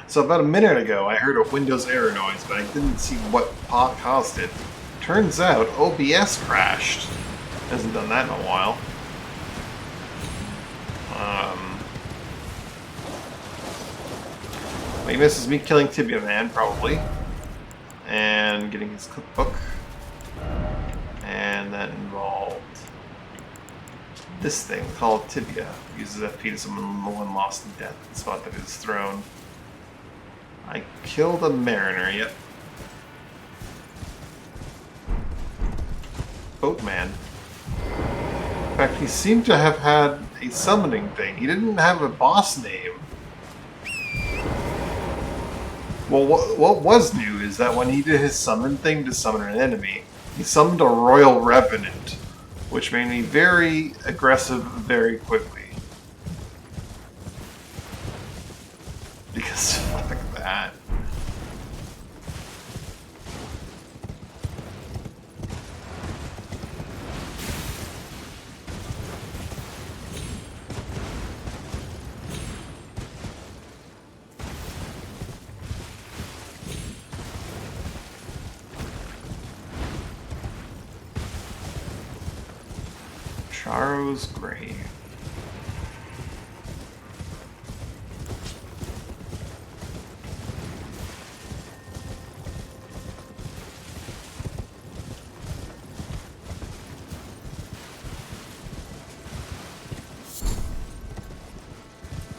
So about a minute ago, I heard a Windows error noise, but I didn't see what caused it. Turns out OBS crashed. Hasn't done that in a while. He misses me killing Tibia Man, probably. And getting his cookbook. And that involved this thing called Tibia. Uses FP to summon the one lost in death at the spot that is thrown. I killed a mariner, yep. Boatman. In fact, he seemed to have had a summoning thing. He didn't have a boss name. Well, what was new is that when he did his summon thing to summon an enemy, he summoned a Royal Revenant, which made me very aggressive very quickly. Because fuck that. Charo's Grave.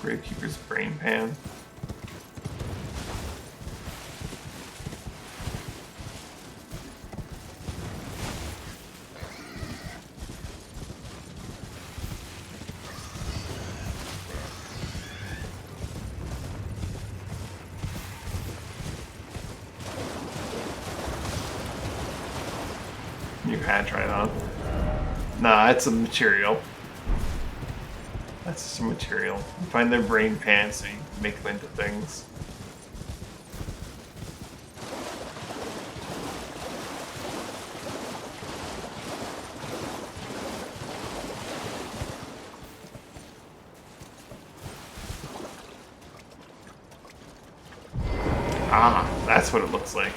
Gravekeeper's Brain Pan. You had tried on. Nah, it's a material. That's just a material. You find their brain pans and you make them into things. Ah, that's what it looks like.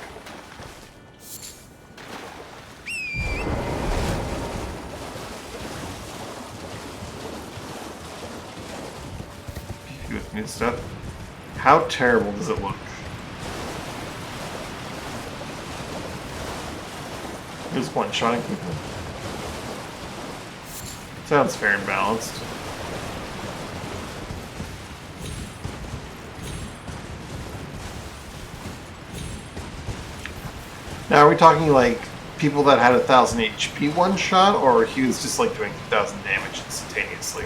With new stuff. How terrible does it look? Just one-shotting people. Sounds fair and balanced. Now, are we talking like people that had 1,000 HP one-shot, or he was just like doing 1,000 damage instantaneously?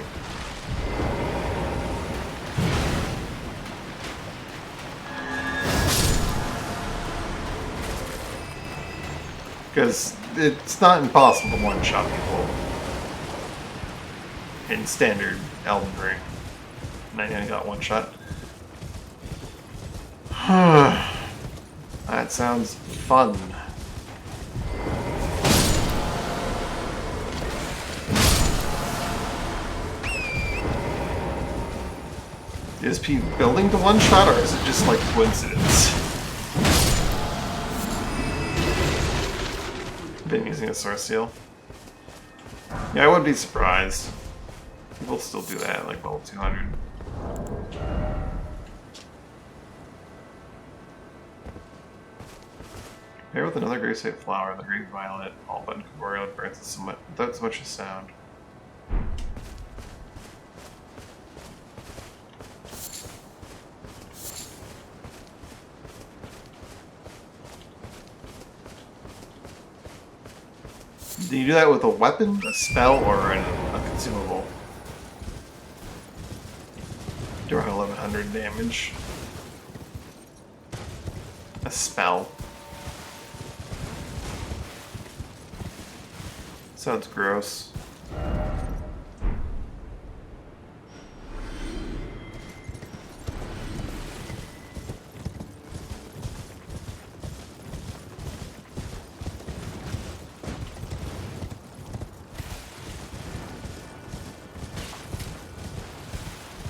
Because it's not impossible to one-shot people in standard Elden Ring. 99 got one shot. That sounds fun. Is P building to one shot, or is it just like coincidence? Been using a source seal. Yeah, I wouldn't be surprised. People still do that at like level 200. Pair with another gravesite flower, the green violet, all but corporeal, burns it somewhat without so much as sound. Do you do that with a weapon, a spell, or a consumable? Do around 1100 damage. A spell. Sounds gross.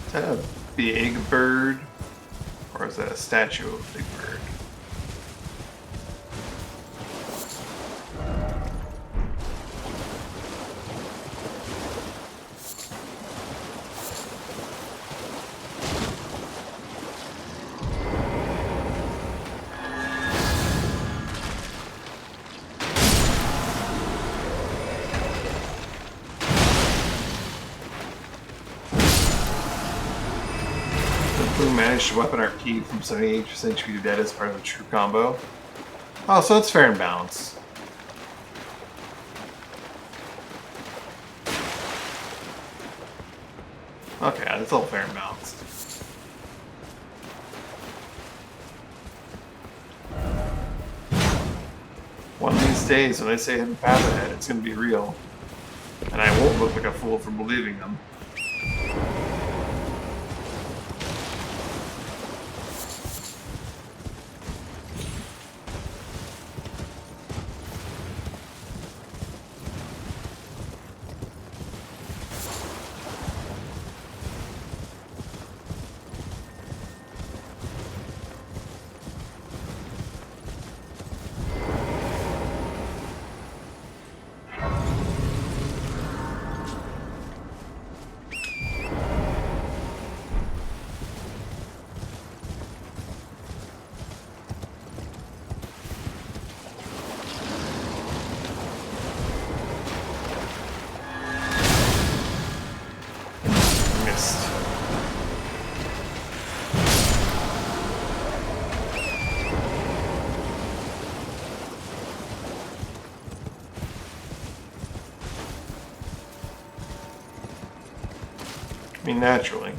Is that a big bird? Or is that a statue of a big bird? Managed to weapon RP from 78% HP to dead as part of a true combo. Oh, so it's fair and balanced. Okay, it's all fair and balanced. One of these days, when I say hidden path ahead, it's going to be real. And I won't look like a fool for believing them. I mean, naturally.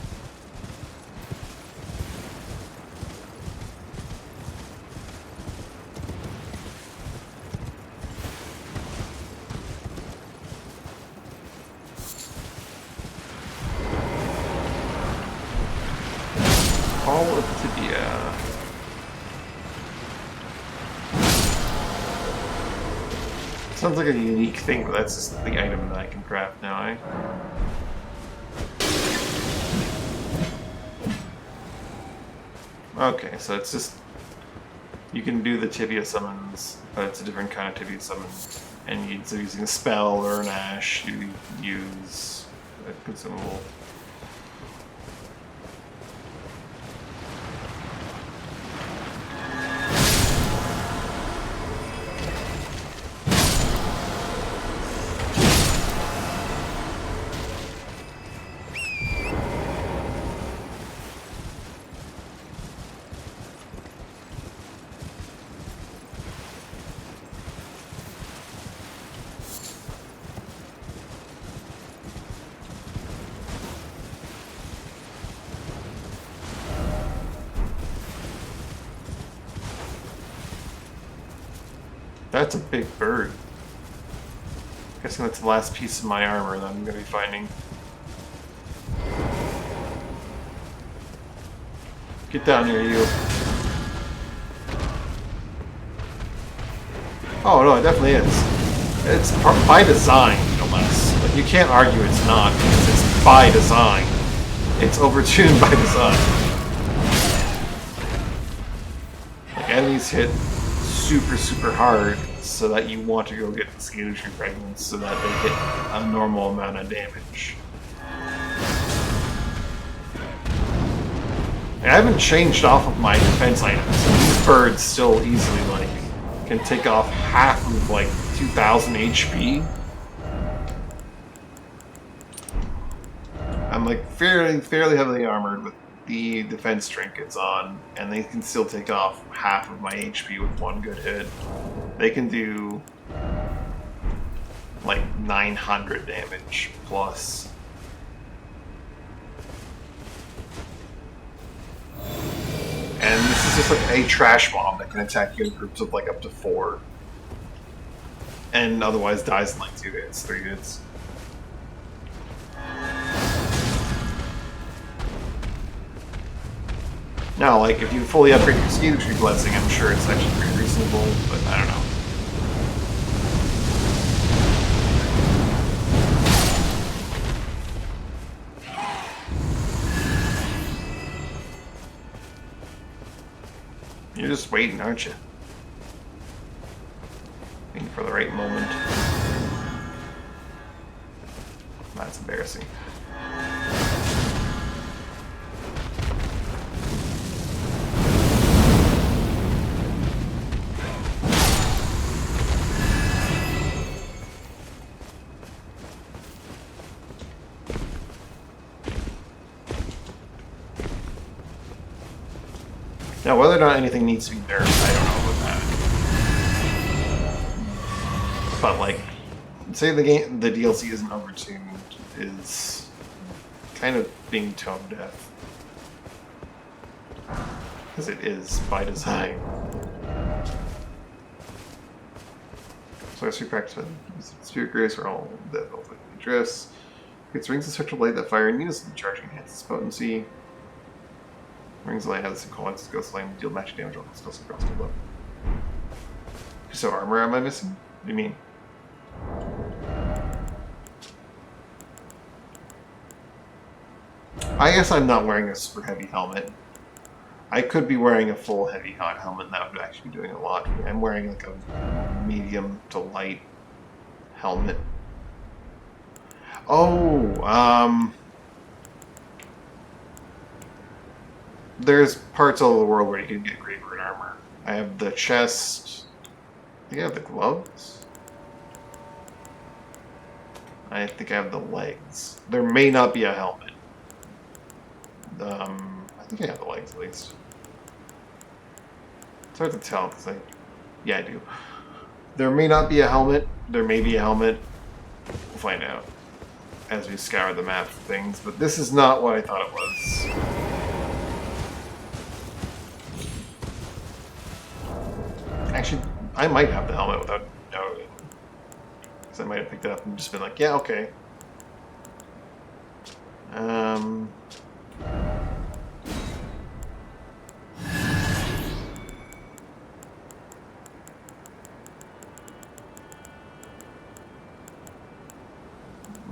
Hall of Tibia. Sounds like a unique thing, but that's just the item that I can craft now, eh? Okay, so it's just... You can do the Tibia summons, but it's a different kind of Tibia summon. And instead of using a spell or an ash, you use a consumable. That's a big bird. Guessing that's the last piece of my armor that I'm going to be finding. Get down here, you. Oh no, it definitely is. It's by design, no less. Like, you can't argue it's not, because it's by design. It's overtuned by design. Like, enemies hit super hard so that you want to go get the skeleton fragments so that they hit a normal amount of damage. I haven't changed off of my defense items. These birds still easily can take off half of 2,000 HP. I'm fairly heavily armored with the defense trinkets on, and they can still take off half of my HP with one good hit. They can do 900 damage plus. And this is just a trash bomb that can attack you in groups of up to 4. And otherwise dies in 2 hits, 3 hits. Now, if you fully upgrade your Skeeter Tree Blessing, I'm sure it's actually pretty reasonable, but I don't know. just waiting, aren't you? Waiting for the right moment. That's embarrassing. Now, whether or not anything needs to be nerfed, I don't know about that. But like, say the DLC isn't overtuned, is kind of being tone deaf, because it is by design. So I see practice with Spirit Grace are all that ultimately drifts. Creates rings of spectral light that fire in unison, charging enhances potency. Rings of light has a collects ghost flame, deal matching damage on spells across the book. So armor am I missing? What do you mean? I guess I'm not wearing a super heavy helmet. I could be wearing a full heavy helmet, and that would actually be doing a lot for me. I'm wearing like a medium to light helmet. Oh, there's parts all over the world where you can get Graveyard armor. I have the chest. I think I have the gloves. I think I have the legs. There may not be a helmet. I think I have the legs at least. It's hard to tell because yeah, I do. There may not be a helmet. There may be a helmet. We'll find out as we scour the map for things. But this is not what I thought it was. Actually, I might have the helmet without knowing. Because I might have picked it up and just been like, yeah, okay.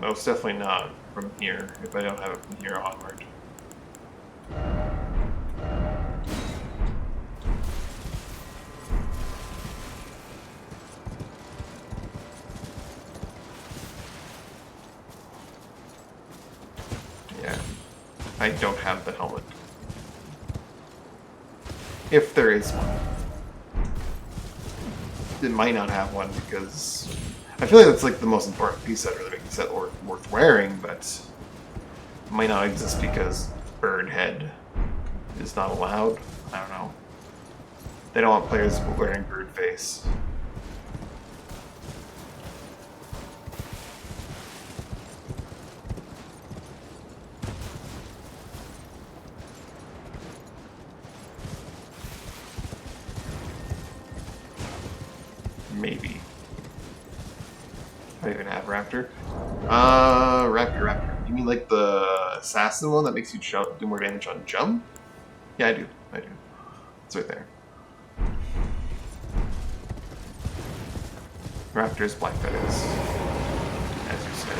No, it's definitely not from here, if I don't have it from here onward. Yeah, I don't have the helmet. If there is one. It might not have one because I feel like that's like the most important piece that really makes the set worth wearing, but it might not exist because bird head is not allowed. I don't know. They don't want players wearing bird face. Maybe. I don't even have Raptor. Raptor. You mean like the assassin one that makes you do more damage on jump? Yeah, I do. It's right there. Raptor's black, that is. As you said.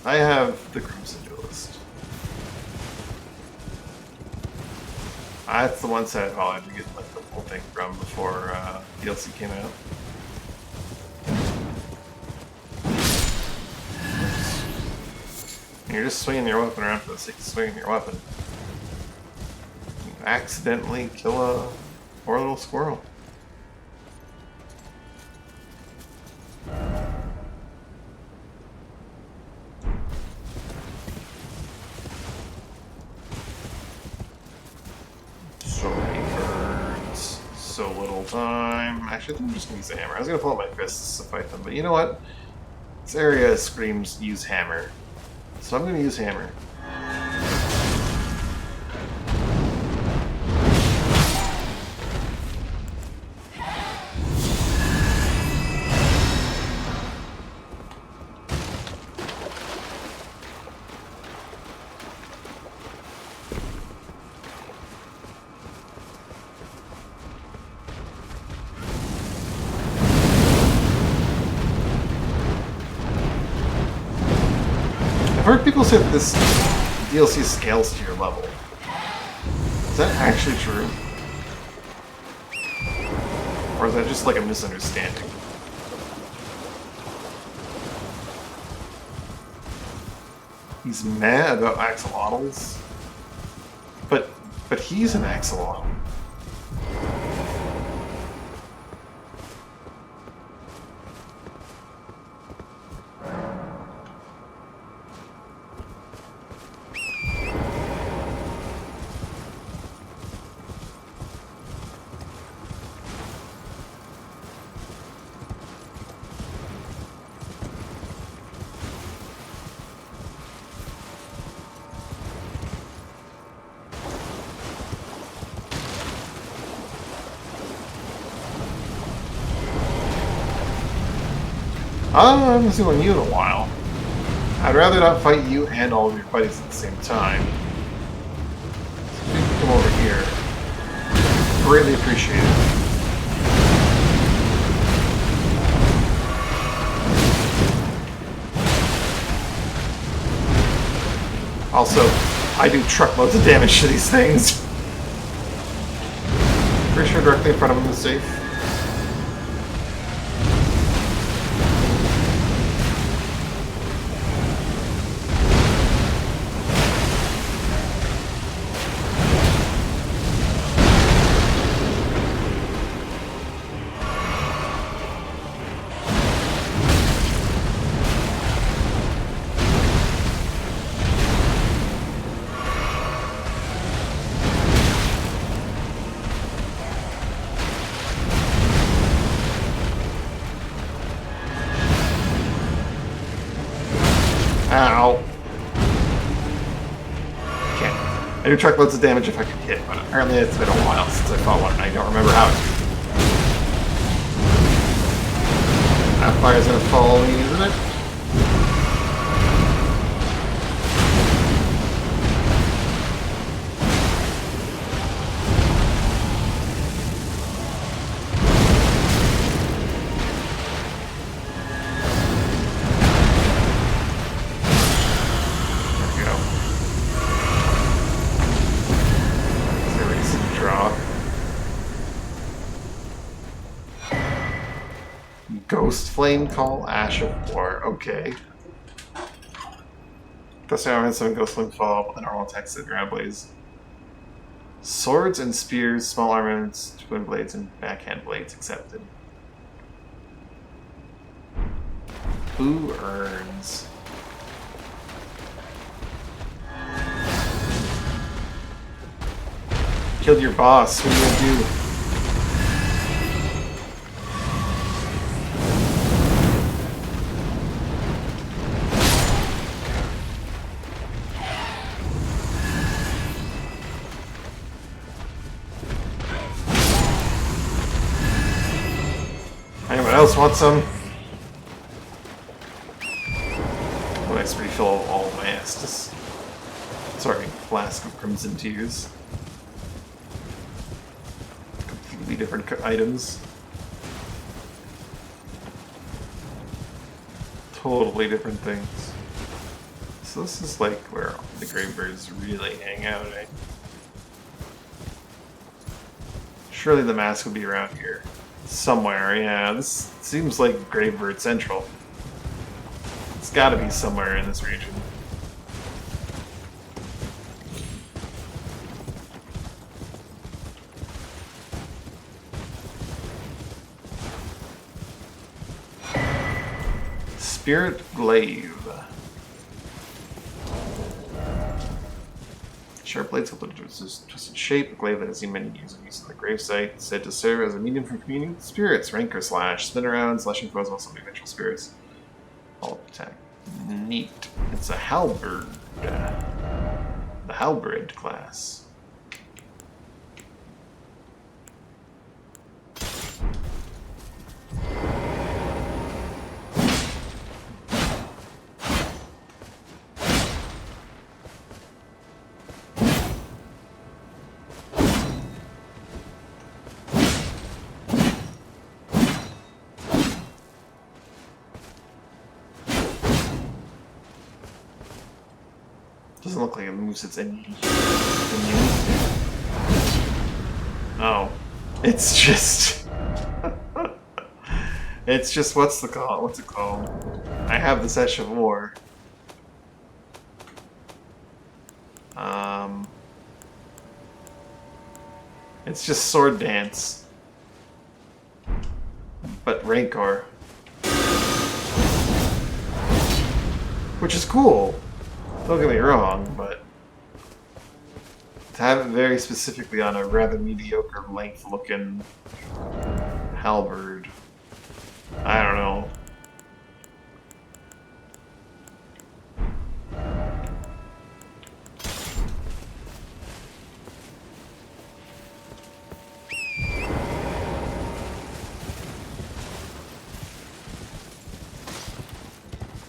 I have the Crimson Duelist. That's the one set I probably had to get like the full thing from before DLC came out. And you're just swinging your weapon around for the sake of swinging your weapon. You accidentally kill a poor little squirrel. Actually, I think I'm just gonna use a hammer. I was gonna pull out my fists to fight them, but you know what? This area screams use hammer. So I'm going to use hammer. I've heard people say that this DLC scales to your level. Is that actually true? Or is that just like a misunderstanding? He's mad about axolotls? But he's an axolotl. I haven't seen you in a while. I'd rather not fight you and all of your buddies at the same time. So if you can come over here, greatly appreciate it. Also, I do truckloads of damage to these things. Pretty sure directly in front of him is safe. Ow. Okay. I do truckloads of damage if I could hit, but apparently it's been a while since I fought one and I don't remember how to. That fire's gonna follow me, isn't it? Ghost Flame Call, Ash of War. Okay. Plus, I have some Ghost Flame follow up with the normal attacks at Ground Blaze. Swords and spears, small armaments, twin blades, and backhand blades accepted. Who earns? Killed your boss. What are you gonna do? Anyone else want some? Oh, nice refill of all my Estus. Sorry, flask of Crimson Tears. Completely different items. Totally different things. So this is like where the Gravebirds really hang out, eh? Surely the mask would be around here. Somewhere, yeah. This seems like Gravebird Central. It's gotta be somewhere in this region. Spirit Glaive. Sharp blades help to twisted shape. A glaive that has seen many years of use in the gravesite. Said to serve as a medium for communion with spirits. Rank or slash. Spin around, slashing foes while summoning eventual spirits. All attack. Neat. It's a halberd. The halberd class. Doesn't look like it moves its any. Oh. It's just... it's just, what's it called? I have the Sesh of War. It's just Sword Dance. But Rancor. Which is cool. Don't get me wrong, but to have it very specifically on a rather mediocre length-looking halberd, I don't know.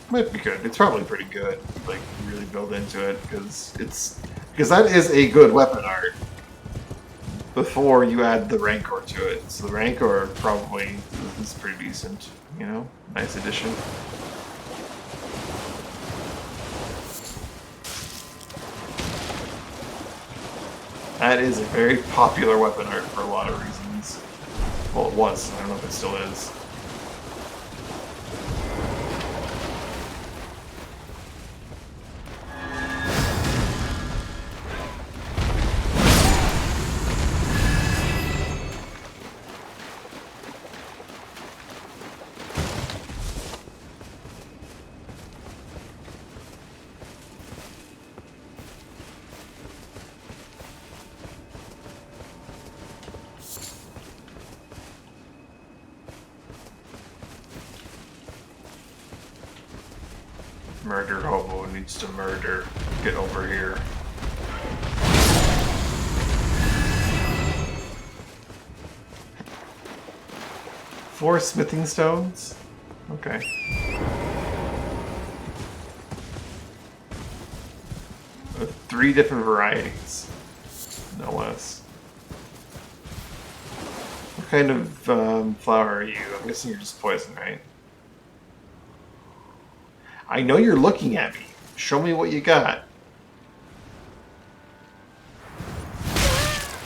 Might be good. It's probably pretty good. Like, really build into it because that is a good weapon art. Before you add the Rancor to it, so the Rancor probably is pretty decent. You know, nice addition. That is a very popular weapon art for a lot of reasons. Well, it was. I don't know if it still is. Murder hobo needs to murder. Get over here. Four smithing stones? Okay. Three different varieties. No less. What kind of flower are you? I'm guessing you're just poison, right? I know you're looking at me. Show me what you got.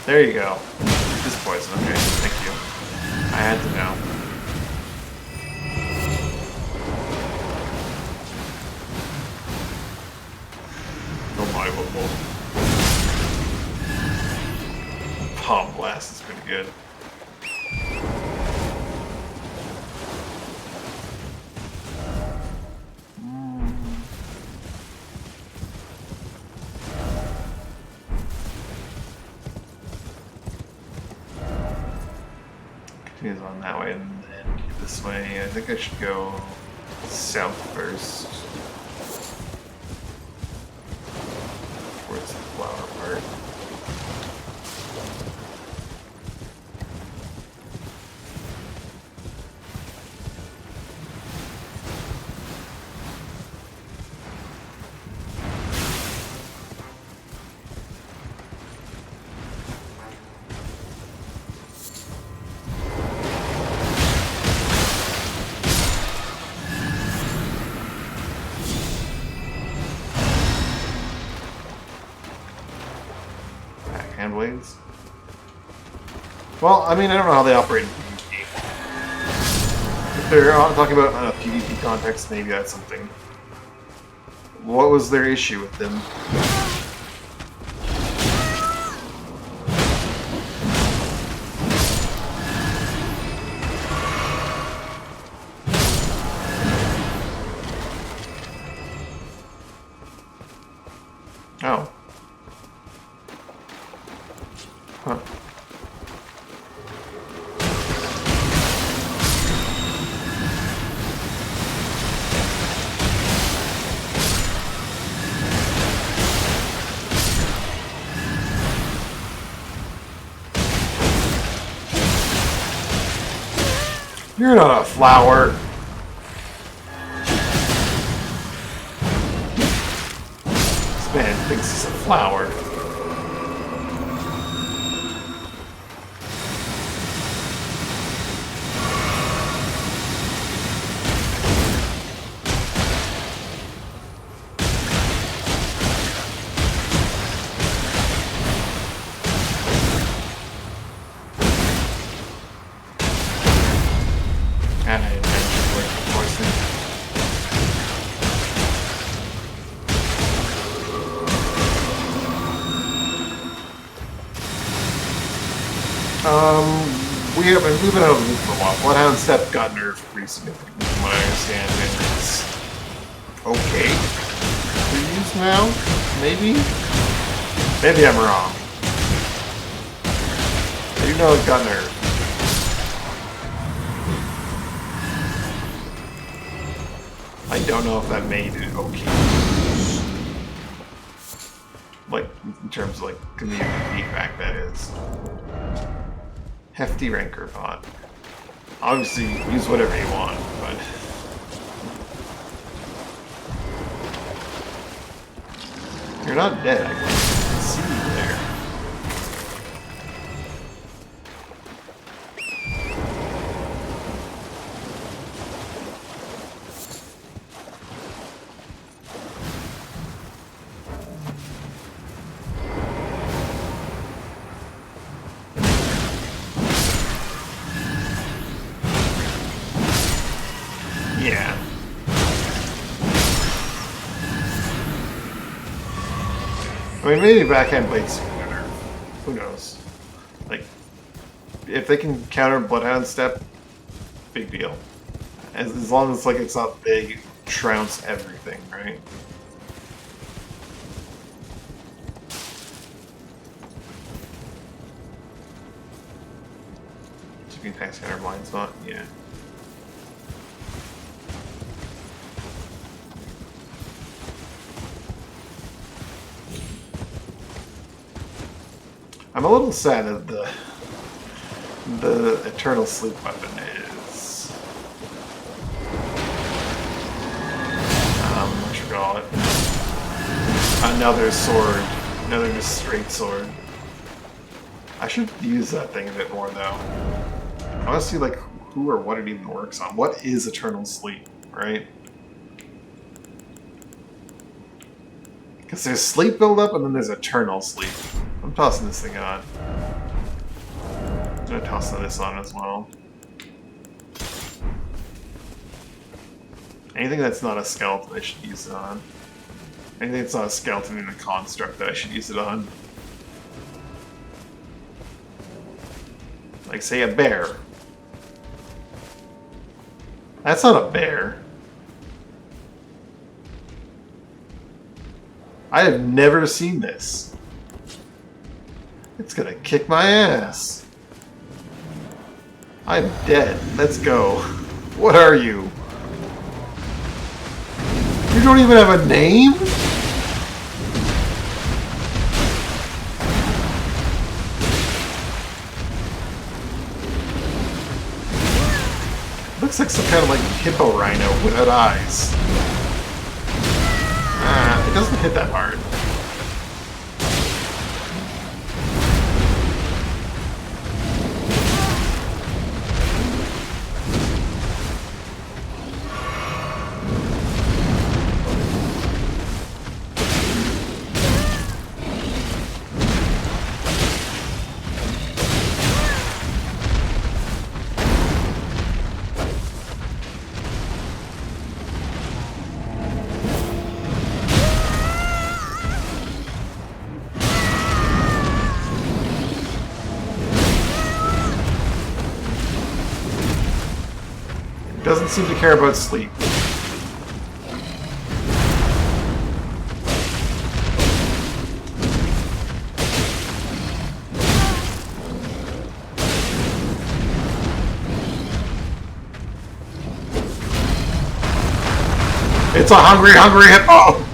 There you go. Just poison. Okay, thank you. I had to know. Unbelievable. Palm Blast is pretty good. Continues on that way and then this way. I think I should go south first. Towards the flower part. Hand blades. Well, I mean, I don't know how they operate in PvP. If they're talking about a PvP context, maybe that's something. What was their issue with them? Oh. Huh. You're not a flower. This man thinks he's a flower. We've been out of the loop for a while. Bloodhound Step got nerfed pretty significantly from what I understand, and it's okay to use now? Maybe? Maybe I'm wrong. I do know it got nerfed. I don't know if that made it okay. Like, in terms of, like, community feedback, that is. Hefty Rancor Pot. Obviously, use whatever you want, but... You're not dead, I can see you there. Yeah. I mean, maybe backhand blades better. Who knows? Like, if they can counter Bloodhound Step, big deal. As long as, like, it's not big, trounce everything, right? So you can pass counter blind spot? Yeah. I'm a little sad that the Eternal Sleep weapon is what you call it? Another sword, another just straight sword. I should use that thing a bit more though. I want to see like who or what it even works on. What is Eternal Sleep, right? Because there's sleep buildup and then there's eternal sleep. I'm tossing this thing on. I'm gonna toss this on as well. Anything that's not a skeleton, I should use it on. Anything that's not a skeleton in a construct that I should use it on. Like, say, a bear. That's not a bear. I have never seen this. It's gonna kick my ass. I'm dead. Let's go. What are you? You don't even have a name? Looks like some kind of like hippo rhino without eyes. It doesn't hit that hard. Doesn't seem to care about sleep. It's a hungry, hungry hippo!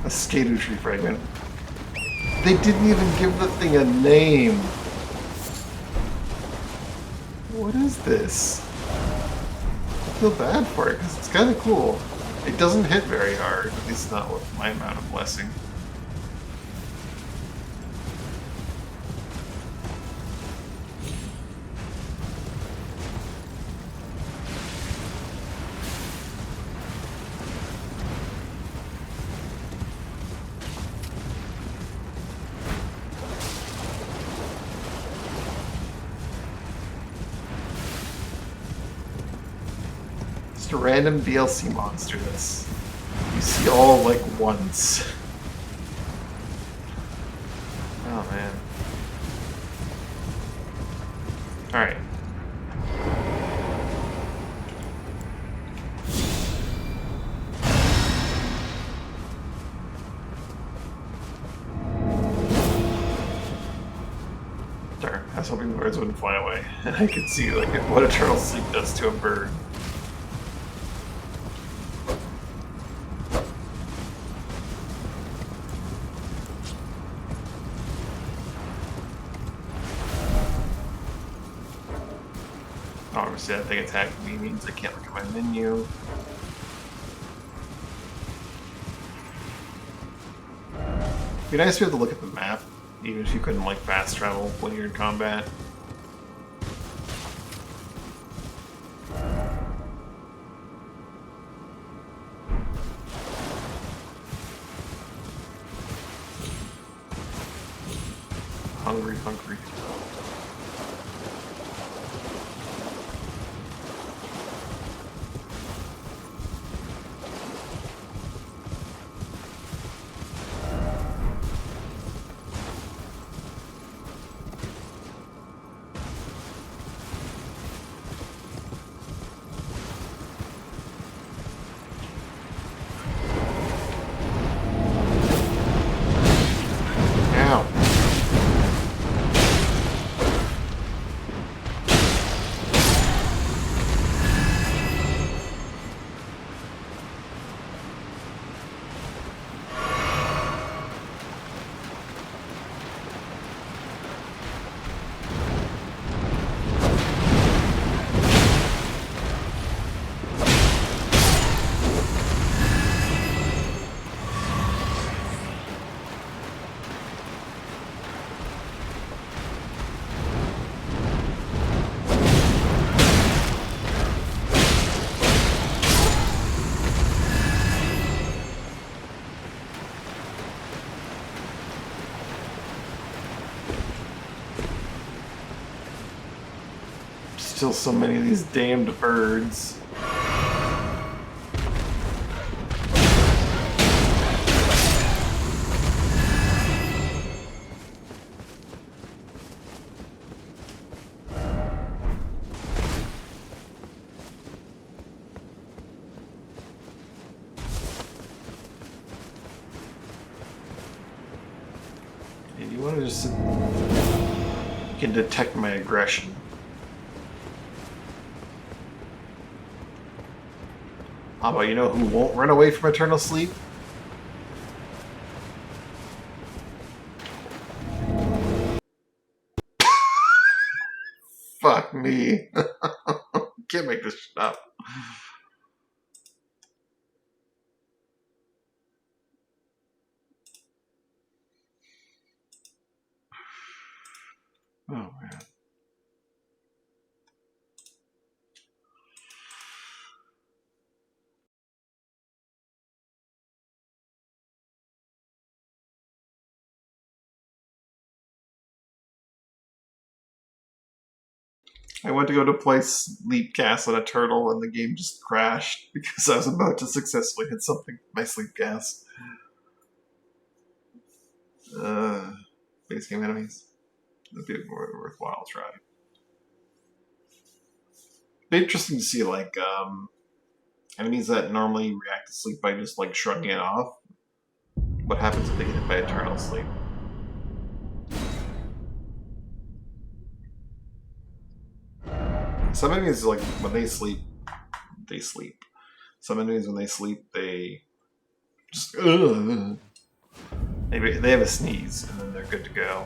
A skater tree fragment. They didn't even give the thing a name. What is this? I feel bad for it because it's kind of cool. It doesn't hit very hard, at least not with my amount of blessing. A random DLC monster that's you see all like once. Oh man. Alright. Darn, I was hoping the birds wouldn't fly away. And I could see like what eternal sleep does to a bird. Obviously that thing attacking me means I can't look at my menu. It'd be nice to be able to look at the map, even if you couldn't like fast travel when you're in combat. Hungry, hungry. Still so many of these damned birds. And you want to just... You can detect my aggression. How about you know who won't run away from eternal sleep? Fuck me. Can't make this shit up. Oh man. I went to go to play Sleep Gas on a turtle and the game just crashed because I was about to successfully hit something with my Sleep Gas. Base game enemies. That'd be a worthwhile try. It'd be interesting to see like enemies that normally react to sleep by just like shrugging it off. What happens if they get hit by eternal sleep? Some enemies, like, when they sleep, they sleep. Some enemies, when they sleep, they Just maybe they have a sneeze and then they're good to go.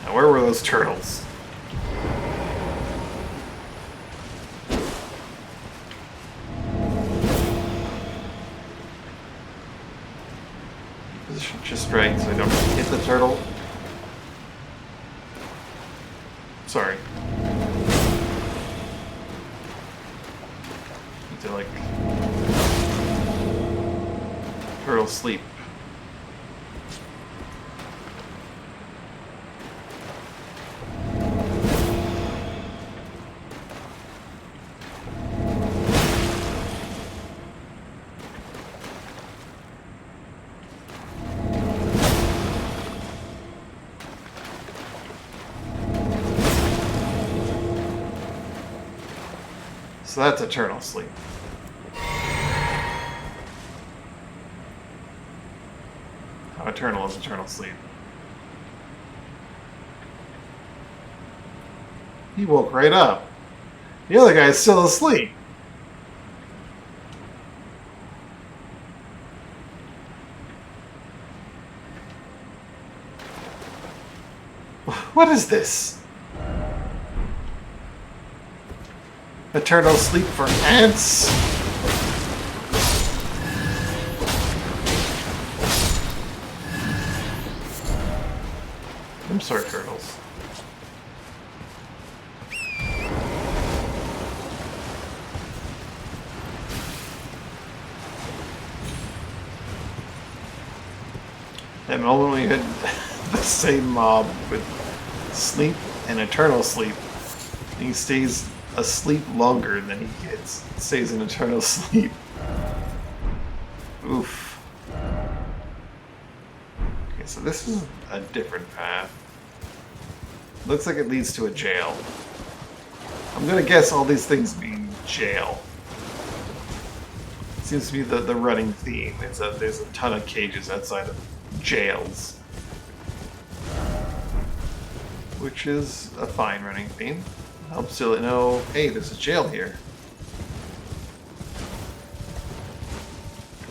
Now, where were those turtles? Position just right so I don't hit the turtle. Sorry. Need to like turtle sleep. So that's eternal sleep. How eternal is eternal sleep? He woke right up. The other guy's still asleep. What is this? Eternal sleep for ants? I'm sorry, turtles. That moment when you had the same mob with sleep and eternal sleep, and he stays asleep longer than he gets. Stays in eternal sleep. Oof. Okay, so this is a different path. Looks like it leads to a jail. I'm gonna guess all these things mean jail. Seems to be the running theme. There's a ton of cages outside of jails. Which is a fine running theme. Helps to know, hey, there's a jail here.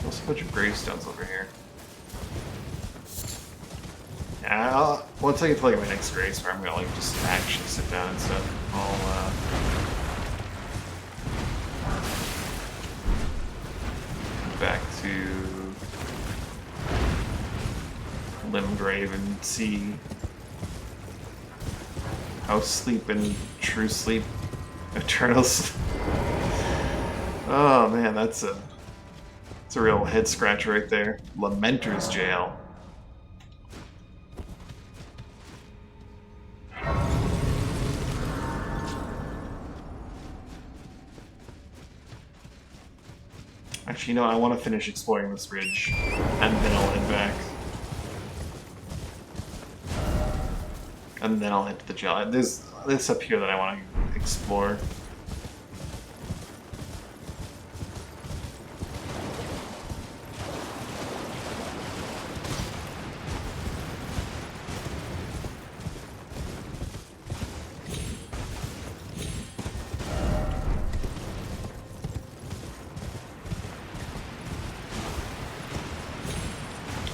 Also a bunch of gravestones over here. Yeah, once I get to like my next race where I'm gonna like just actually sit down and stuff, I'll back to Limgrave and see how sleep and true sleep, eternal sleep. Oh man, that's a real head scratch right there. Lamenter's Jail. Actually, you know, I want to finish exploring this ridge, and then I'll head back. And then I'll head to the jail. There's this up here that I want to explore.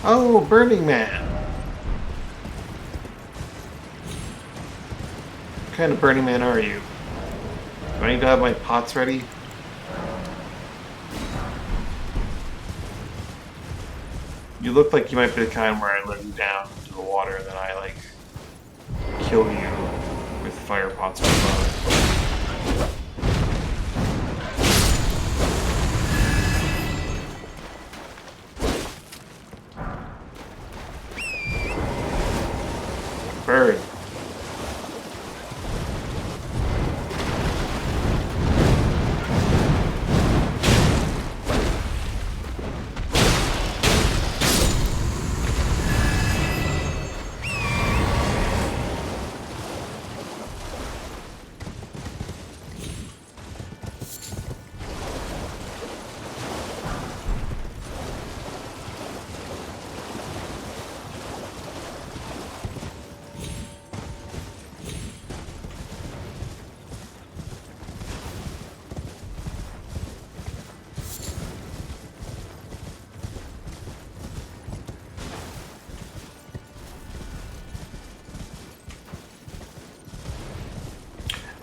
Oh, Burning Man! What kind of Burning Man are you? Do I need to have my pots ready? You look like you might be the kind where I let you down into the water and then I, like, kill you with fire pots from above. Bird.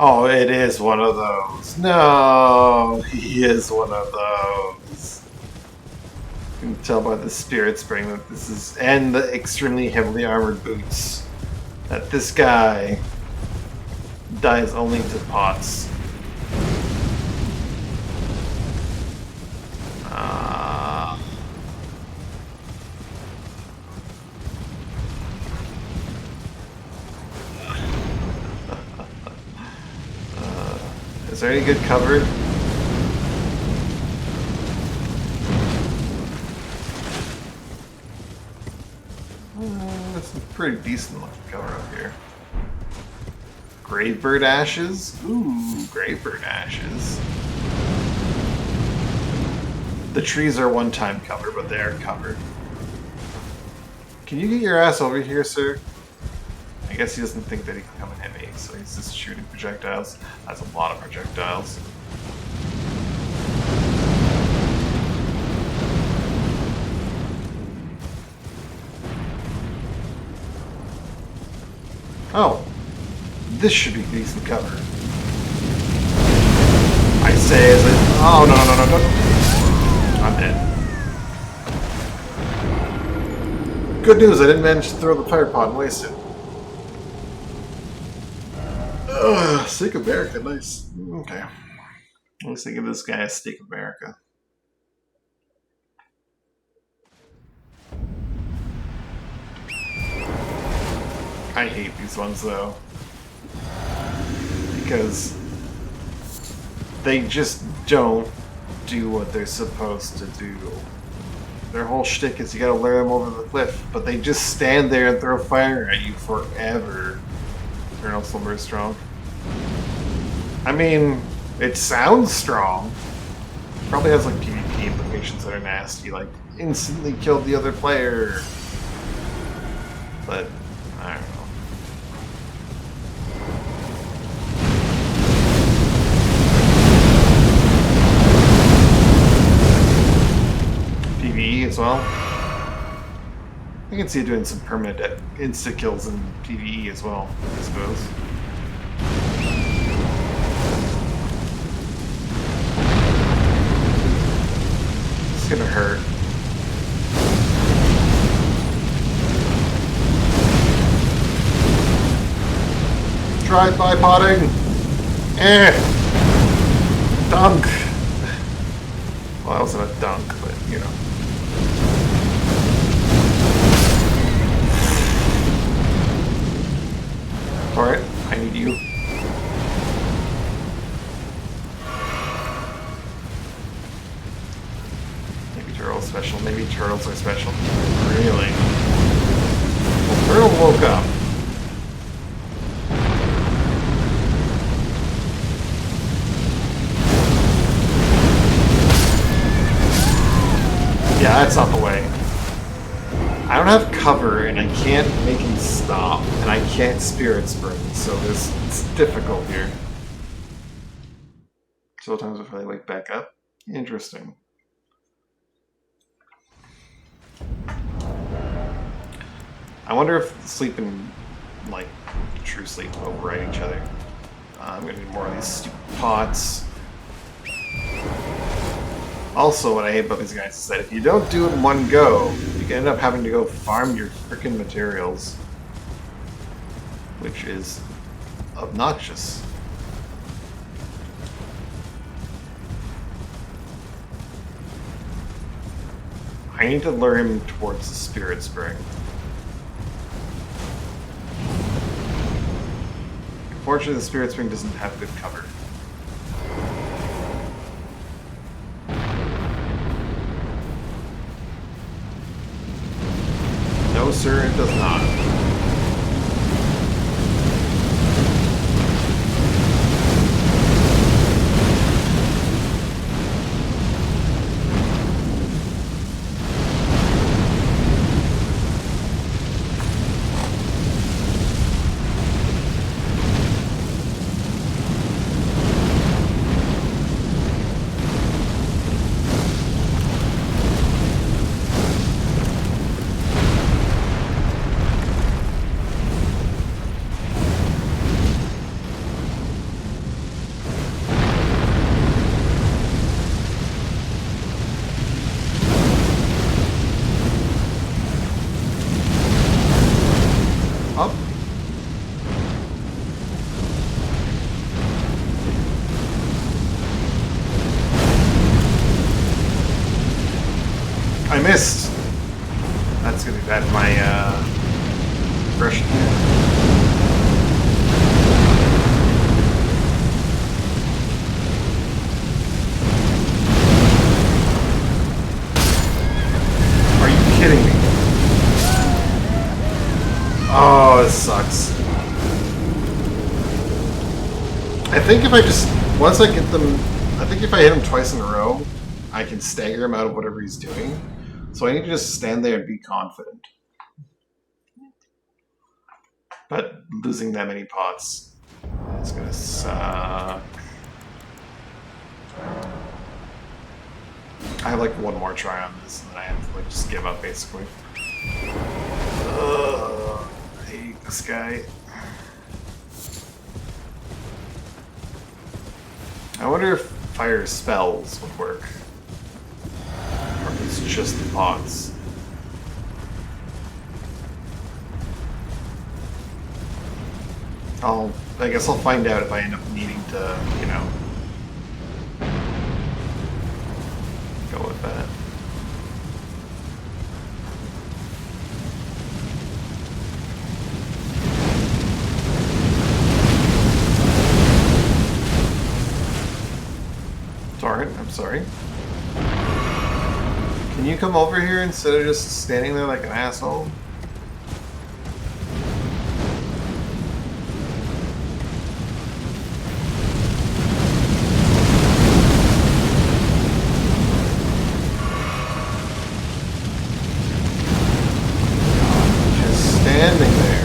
Oh, it is one of those. No, he is one of those. You can tell by the spirit spring that this is, and the extremely heavily armored boots, that this guy dies only to pots. Is there any good cover? That's some pretty decent looking cover up here. Gravebird ashes? Ooh, gravebird ashes. The trees are one-time cover, but they are covered. Can you get your ass over here, sir? I guess he doesn't think that he can come and hit me, so he's just shooting projectiles. That's a lot of projectiles. Oh, this should be decent cover. I say as it. Oh no no no no no! I'm dead. Good news, I didn't manage to throw the fire pot and waste it. Steak America, nice. Okay. Let's give this guy a Steak America. I hate these ones though. Because they just don't do what they're supposed to do. Their whole shtick is you gotta lure them over the cliff, but they just stand there and throw fire at you forever. Eternal Slumber is strong. I mean, it sounds strong. Probably has like PvP implications that are nasty, like instantly killed the other player. But I don't know. PvE as well. I can see it doing some permanent insta kills in PvE as well, I suppose. It's gonna hurt. Try bipotting. Dunk. Well, that wasn't a dunk, but you know. Alright, I need you. Maybe turtles special. Maybe turtles are special. Really? Well, turtle woke up. Yeah, that's not the way. I don't have cover, and I can't make him stop, and I can't spirit spring, so it's difficult here. Sometimes if I wake back up, interesting. I wonder if sleep and like true sleep override each other. I'm gonna need more of these stupid pots. Also, what I hate about these guys is that if you don't do it in one go, you can end up having to go farm your frickin' materials. Which is obnoxious. I need to lure him towards the Spirit Spring. Unfortunately, the Spirit Spring doesn't have good cover. No, sir, it does not. missed! That's gonna be bad for my impression here. Are you kidding me? Oh, this sucks. I think if I just, once I get them, I think if I hit him twice in a row, I can stagger him out of whatever he's doing. So I need to just stand there and be confident. But losing that many pots is gonna suck. I have like one more try on this, and then I have to like just give up basically. Ugh, I hate this guy. I wonder if fire spells would work. Or if it's just the pots. I guess I'll find out if I end up needing to, you know, go with that. Darn it, I'm sorry. Can you come over here instead of just standing there like an asshole? Just standing there.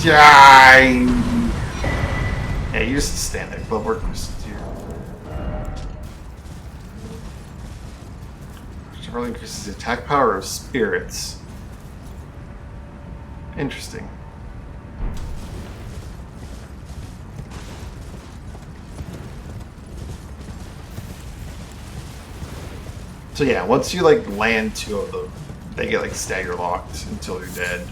Yeah, you just stand there. Glove work versus here. Which really increases the attack power of spirits. Interesting. So yeah, once you like land two of them, they get like stagger locked until they're dead.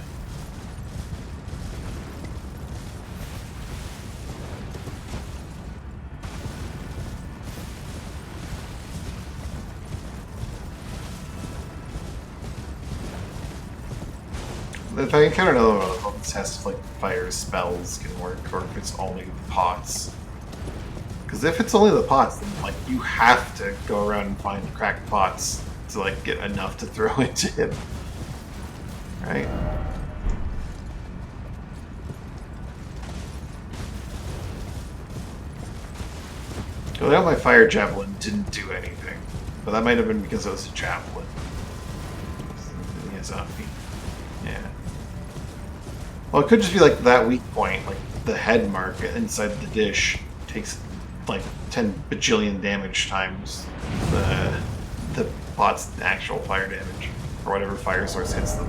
If I encounter another one, I'll just test if like fire spells can work, or if it's only the pots. Because if it's only the pots, then like you have to go around and find cracked pots to like get enough to throw into him, right? Well, now my fire javelin didn't do anything, but that might have been because it was a javelin. It's not me. Yeah. Well, it could just be like that weak point, like the head mark inside the dish takes like 10 bajillion damage times the pot's actual fire damage, or whatever fire source hits them.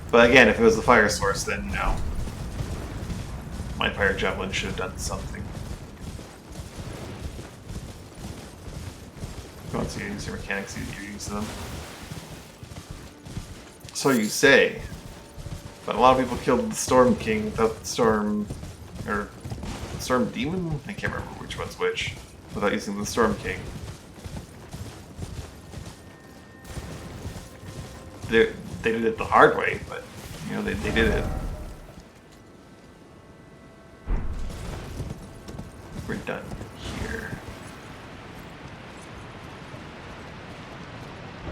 But again, if it was the fire source, then you know, my fire javelin should have done something. Go on, see your mechanics, you're using them. So you say. But a lot of people killed the Storm King without the Storm... or... Storm Demon? I can't remember which one's which. Without using the Storm King. They did it the hard way, but, you know, they did it. We're done here.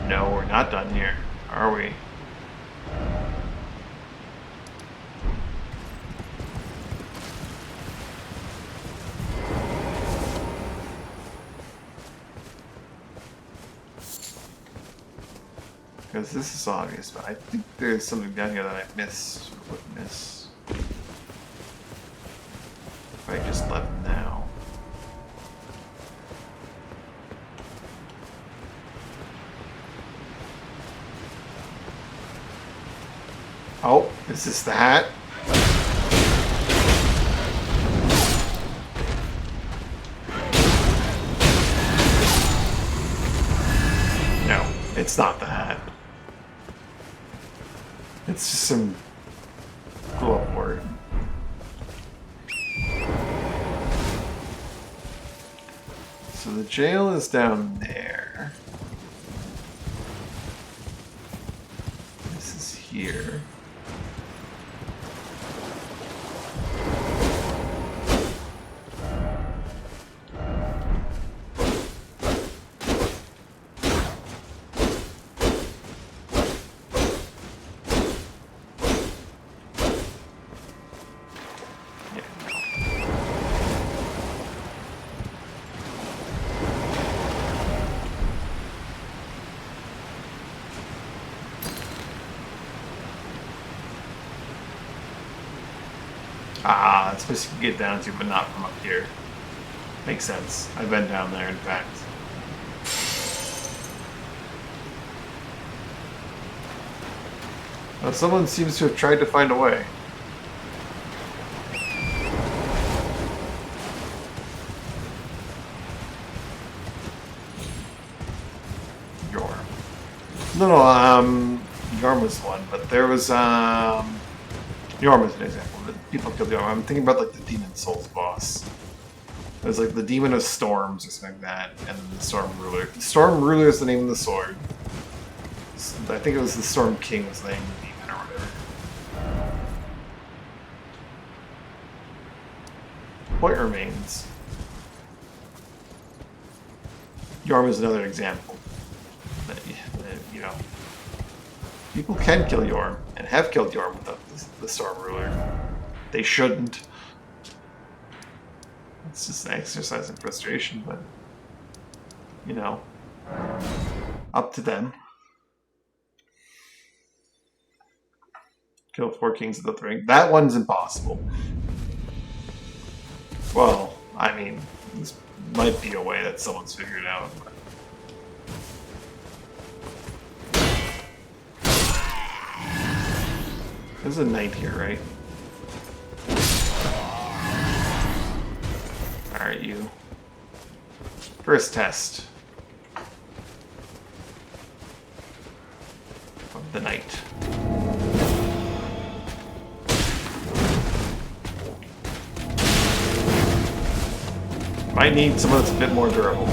No, we're not done here, are we? Because this is obvious, but I think there's something down here that I missed or would miss. If I just left now. Is this the hat? No, it's not the hat. It's just some glove word. So the jail is down there. This is here. Ah, that's supposed to get down to, but not from up here. Makes sense. I've been down there, in fact. Well, someone seems to have tried to find a way. Yorm. No, Yorm was one, but there was, Yorm is an example. People killed Yorm. I'm thinking about, like, the Demon Souls boss. It was, like, the Demon of Storms or something like that, and then the Storm Ruler. The Storm Ruler is the name of the sword. I think it was the Storm King was the name of the demon or whatever. Point remains. Yorm is another example. That, you know, people can kill Yorm, and have killed Yorm without the Storm Ruler. They shouldn't. It's just an exercise in frustration, but, you know, up to them. Kill 4 kings without the ring. That one's impossible. Well, I mean, this might be a way that someone's figured out. But... There's a knight here, right? Alright, you. First test of the night. Might need someone that's a bit more durable.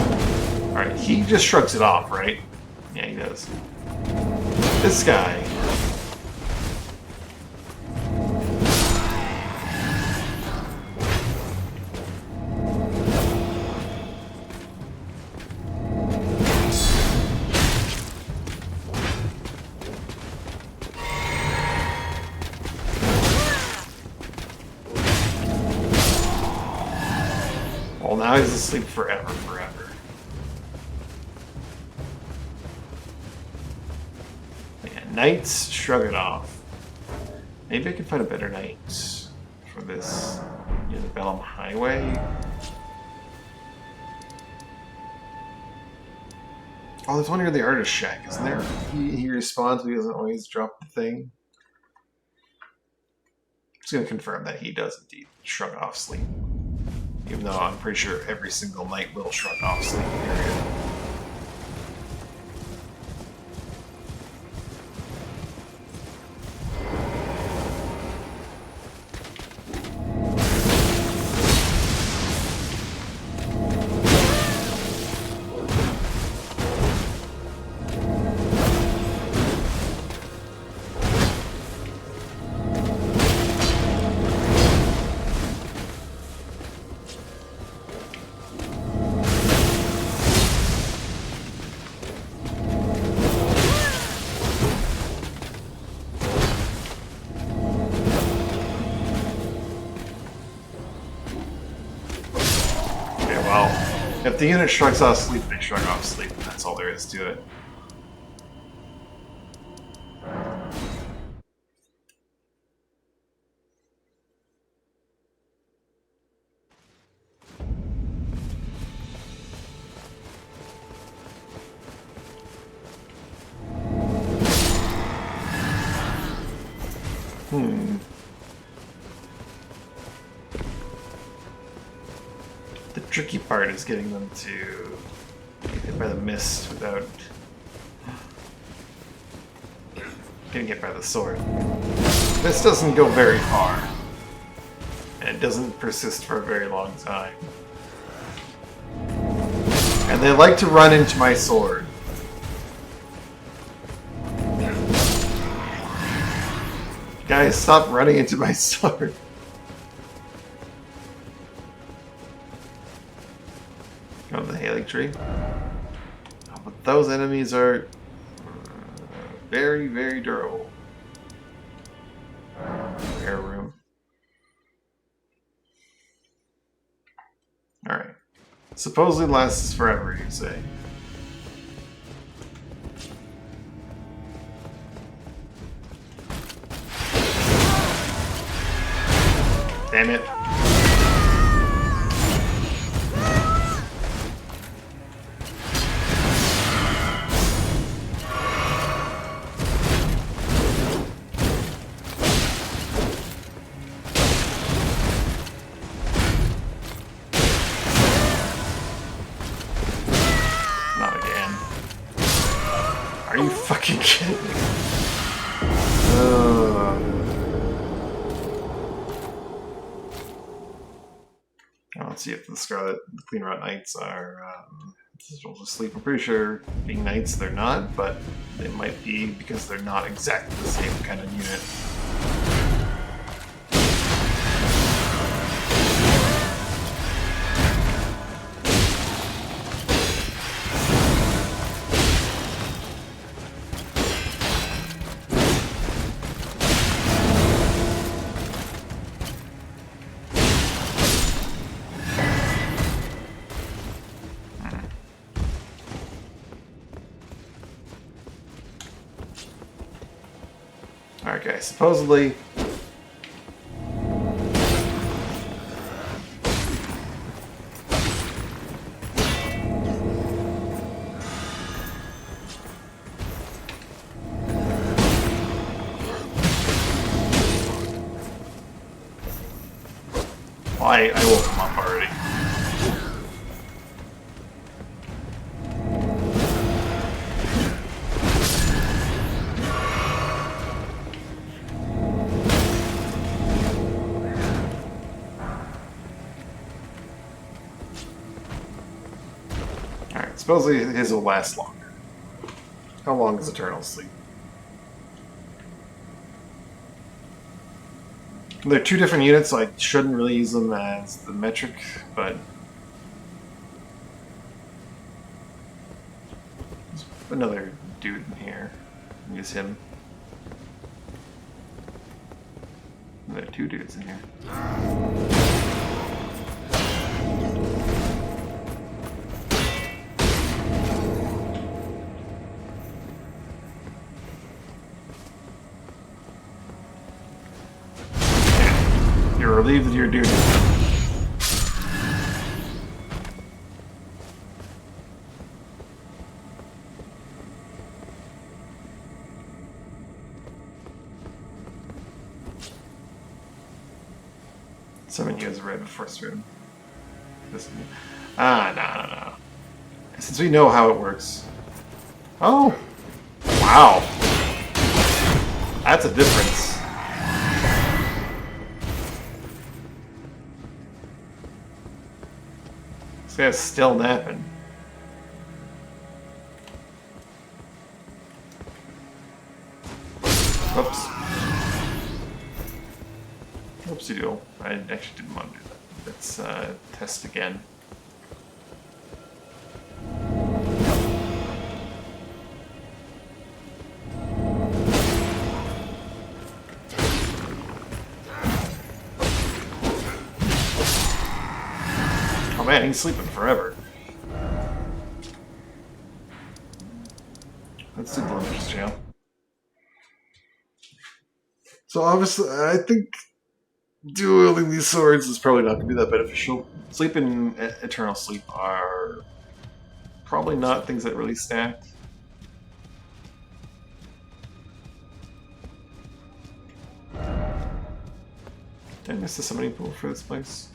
Alright, he just shrugs it off, right? Yeah, he does. This guy. Well, now he's asleep forever. Yeah, knights, shrug it off. Maybe I can find a better knight for this the Bellum Highway. Oh, there's one near the Artist Shack, isn't there? He responds, but he doesn't always drop the thing. I'm just going to confirm that he does indeed shrug off sleep. Even though I'm pretty sure every single knight will shrug off sleep, period. If the unit shrugs off sleep, they shrug off sleep, and that's all there is to it. tricky part is getting them to get hit by the mist without getting hit by the sword. This doesn't go very far, and it doesn't persist for a very long time. And they like to run into my sword. Guys, stop running into my sword. Go to the Halig tree. Oh, but those enemies are very, very durable. Air room. Alright. Supposedly lasts forever, you say. Damn it. Not again. Are you fucking kidding me? Let's see if the Clean Rot Knights are just asleep. I'm pretty sure being knights they're not, but they might be because they're not exactly the same kind of unit. Alright guys, supposedly well, I woke him up already. Supposedly his will last longer. How long is Eternal Sleep? They're two different units, so I shouldn't really use them as the metric, but there's another dude in here. Use him. There are two dudes in here. You're relieved that you're doing it. Summon you as a red before stream. No. Since we know how it works. Oh! Wow! That's a difference. This guy's still napping. Oops. Oopsie doodle. I actually didn't want to do that. Let's test again. Oh man, he's sleeping forever. Let's do the Limitless Jail. So obviously, I think dueling these swords is probably not going to be that beneficial. Sleep and Eternal Sleep are probably not things that really stack. Did I miss the summoning pool for this place?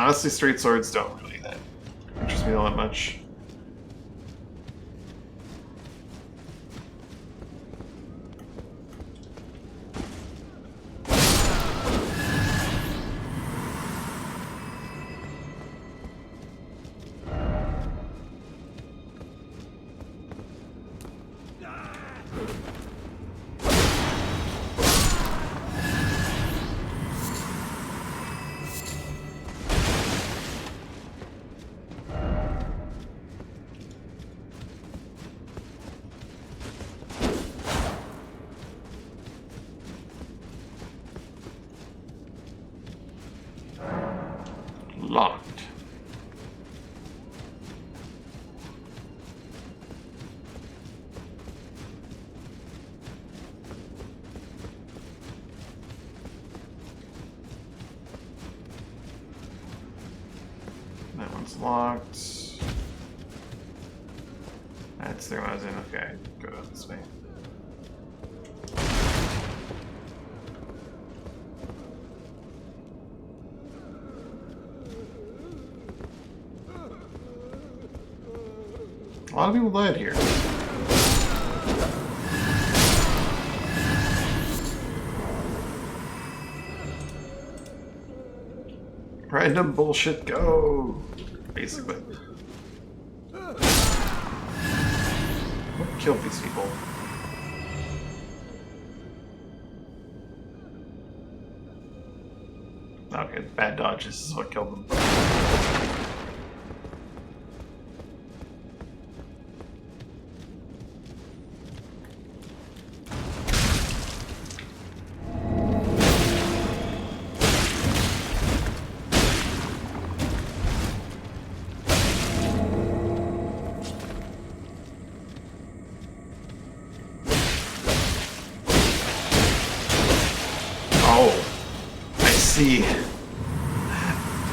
Honestly, straight swords don't really interest me all that much. Locked. That one's locked. That's the one I was in. Okay, go this way. A lot of people died here. Random bullshit go! Basically. What killed these people? Okay, bad dodges is what killed them.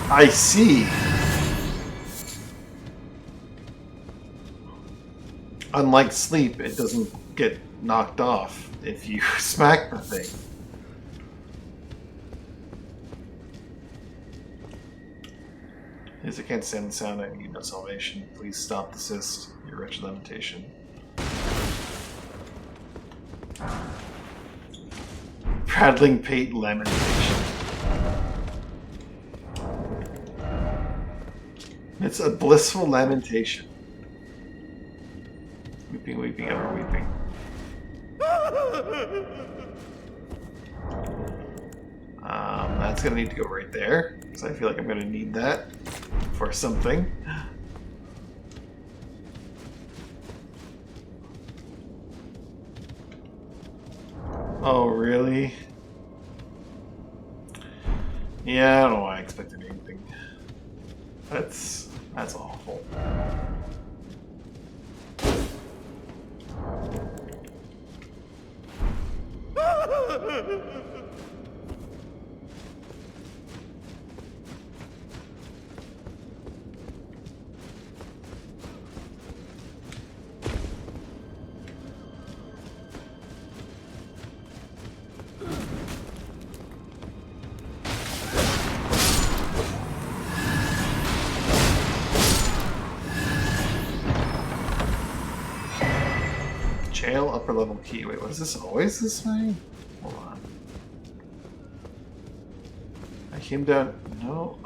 I see. Unlike sleep, it doesn't get knocked off if you smack the thing. As I can't stand the sound, I need no salvation. Please stop the cyst, your wretched lamentation. Prattling pate lamentation. It's a blissful lamentation. Weeping, weeping, ever weeping. That's gonna need to go right there, because I feel like I'm gonna need that for something. Oh, really? Yeah, I don't know why I expected anything. That's awful. Jail upper level key. Wait, what is this always this way? Hold on. I came down. No,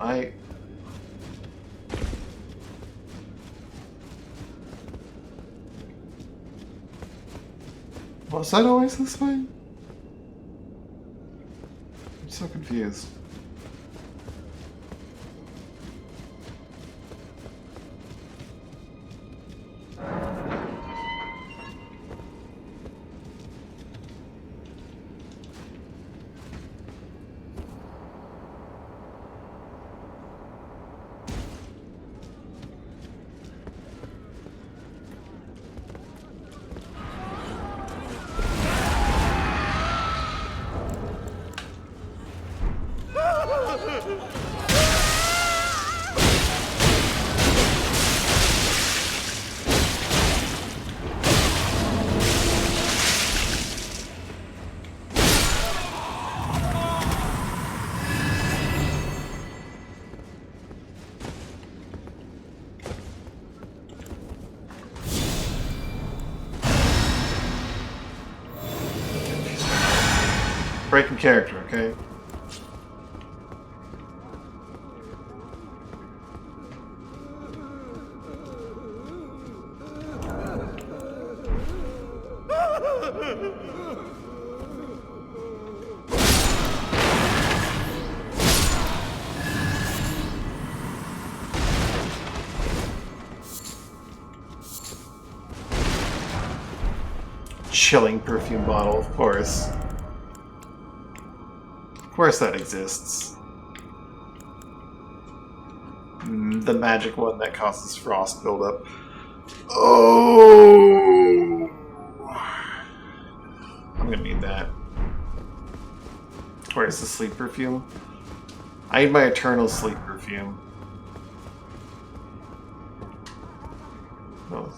was that always this way? I'm so confused. Breaking character, okay? Chilling perfume bottle, of course. Of course that exists. The magic one that causes frost buildup. Oh! I'm gonna need that. Where's the sleep perfume? I need my eternal sleep perfume. Oh.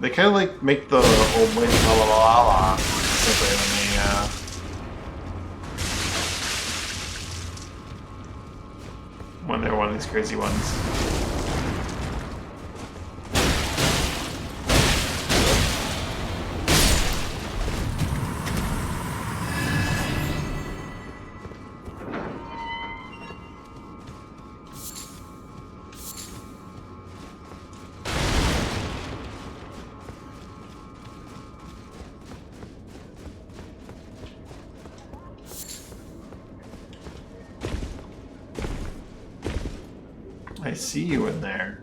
They kind of like make the old lady la la la la la simply when they're one of these crazy ones. I see you in there.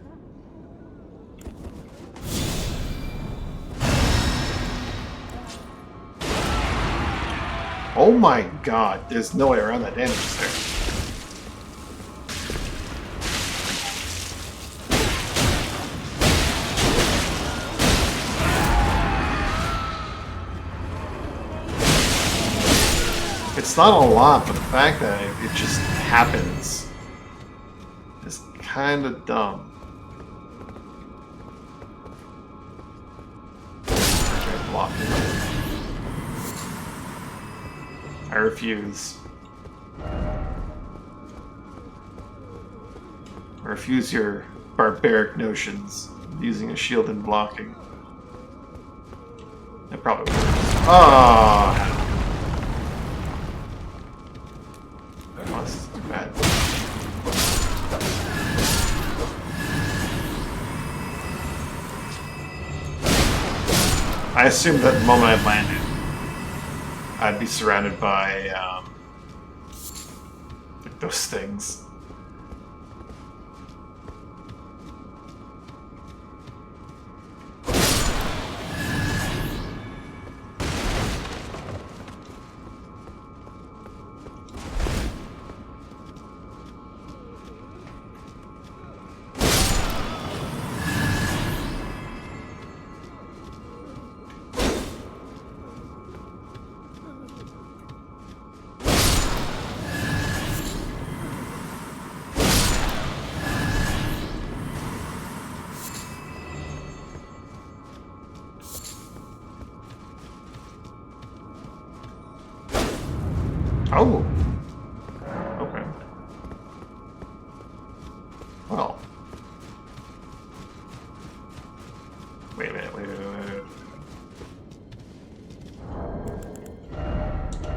Oh my god, there's no way around that damage there. It's not a lot, but the fact that it just happens is kind of dumb. Try blocking it. I refuse. I refuse your barbaric notions of using a shield and blocking. It probably works. Oh! Oh, this is too bad. I assumed that the moment I landed, I'd be surrounded by like those things. Oh! Okay. Well. Wait a minute, wait.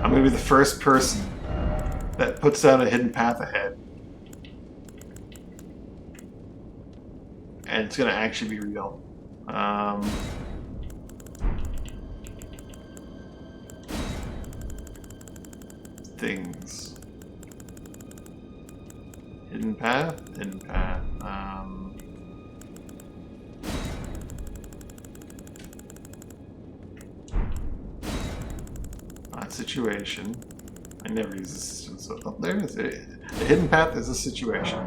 I'm gonna be the first person that puts down a hidden path ahead. And it's gonna actually be real. Things. Hidden path? Hidden path. Situation. I never use this. So oh, there is it. The hidden path is a situation.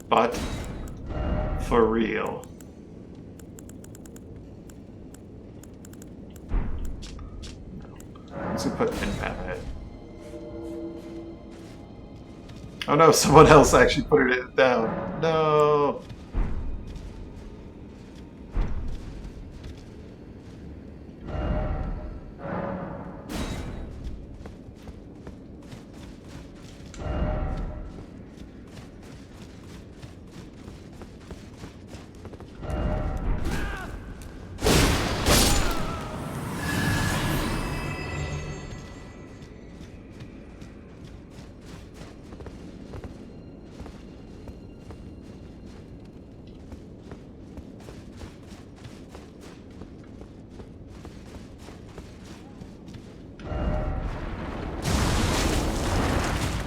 But for real. we put pin pad ahead. Oh no, someone else actually put it down. No!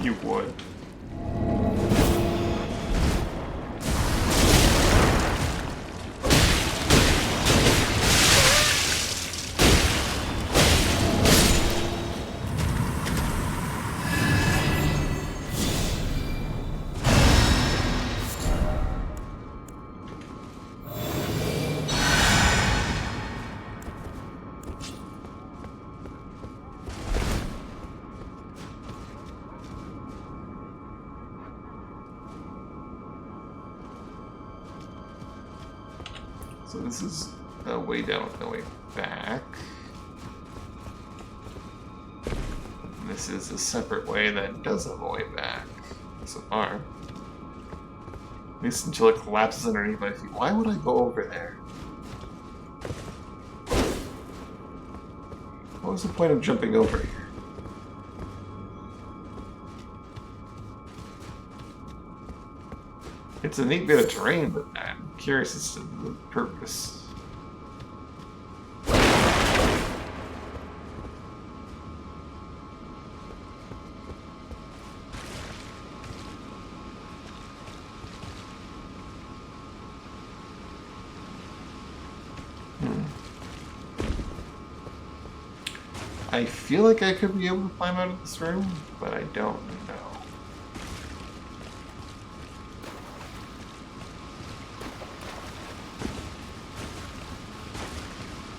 You would. So this is a way down with no way back. And this is a separate way that does have a way back, so far. At least until it collapses underneath my feet. Why would I go over there? What was the point of jumping over here? It's a neat bit of terrain, but I'm curious as to the purpose. I feel like I could be able to climb out of this room, but I don't know.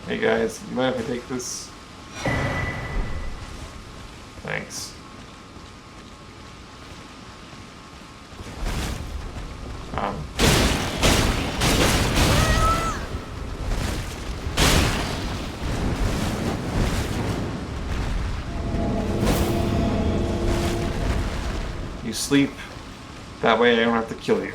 Hey guys, you mind if I take this? Thanks. You sleep, that way I don't have to kill you.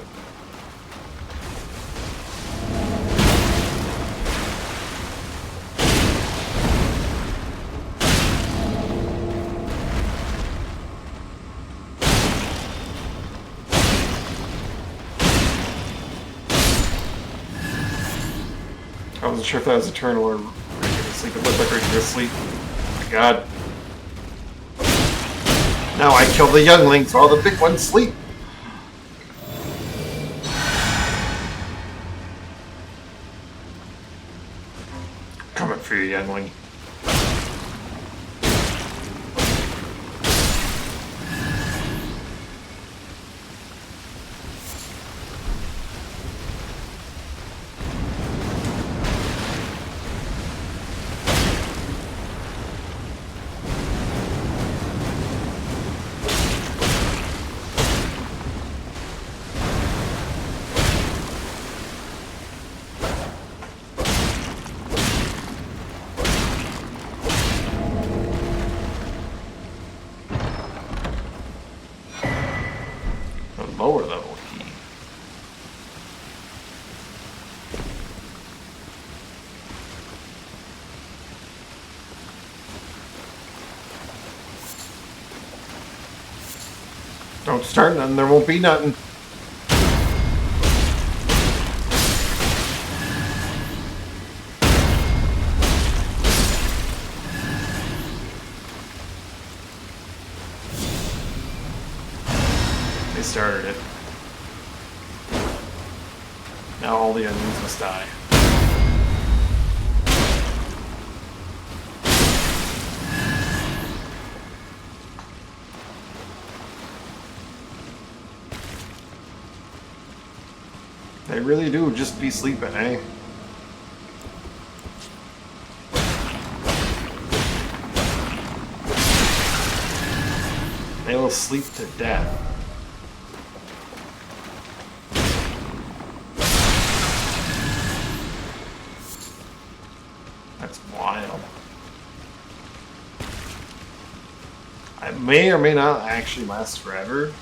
I wasn't sure if that was eternal or regular sleep. It looked like regular sleep. Oh my god. Now I kill the younglings while the big ones sleep. Coming for you, youngling. Lower level key. Don't start nothing, there won't be nothing. They started it. Now all the enemies must die. They really do just be sleeping, eh? sleep to death. That's wild. It may or may not actually last forever,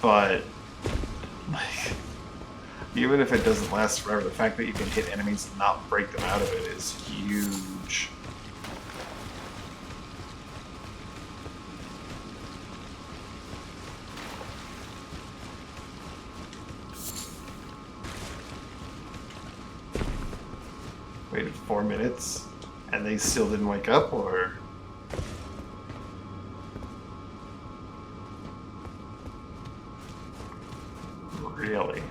but like, even if it doesn't last forever, the fact that you can hit enemies and not break them out of it is huge. Waited 4 minutes and they still didn't wake up, or? Really?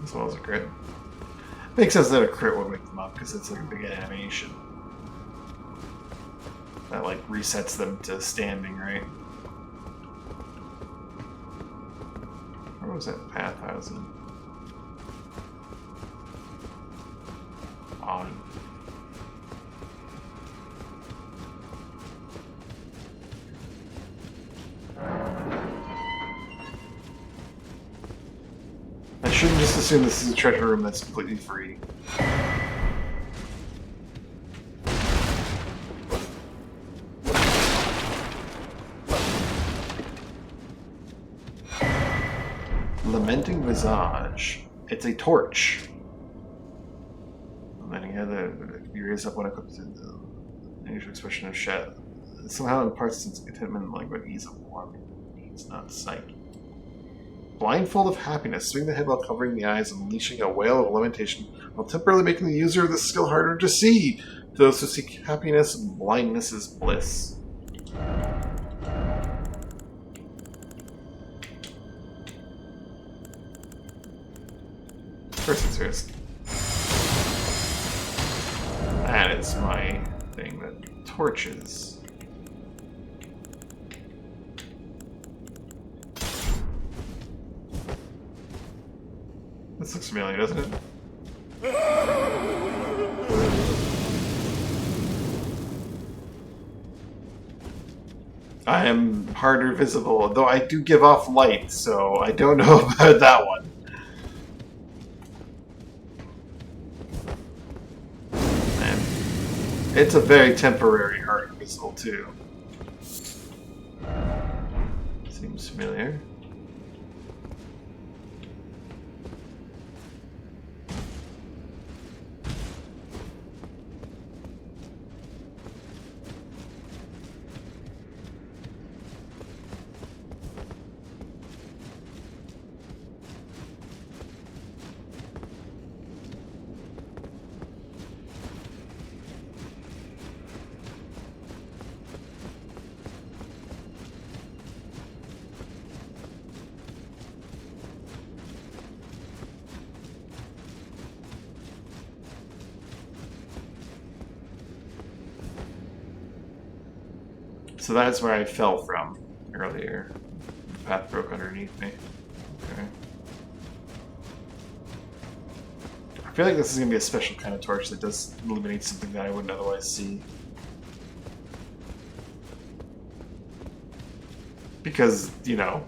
As well as a crit. Makes sense that a crit would wake them up because it's like a big animation. That like resets them to standing, right? Where was that path I was in? On. I shouldn't just assume this is a treasure room that's completely free. Lamenting Visage. It's a torch. And then you have you raise up when equipped to the unusual expression of shed. Somehow imparts its contentment like what ease of warmth needs, not sight. Blindfold of happiness. Swing the head while covering the eyes and unleashing a wail of lamentation while temporarily making the user of the skill harder to see. To those who seek happiness, blindness is bliss. First and serious. That is my thing, that torches. This looks familiar, doesn't it? I am harder visible, though I do give off light, so I don't know about that one. And it's a very temporary harder visible, too. Seems familiar. So that's where I fell from earlier. The path broke underneath me. Okay. I feel like this is going to be a special kind of torch that does illuminate something that I wouldn't otherwise see. Because, you know,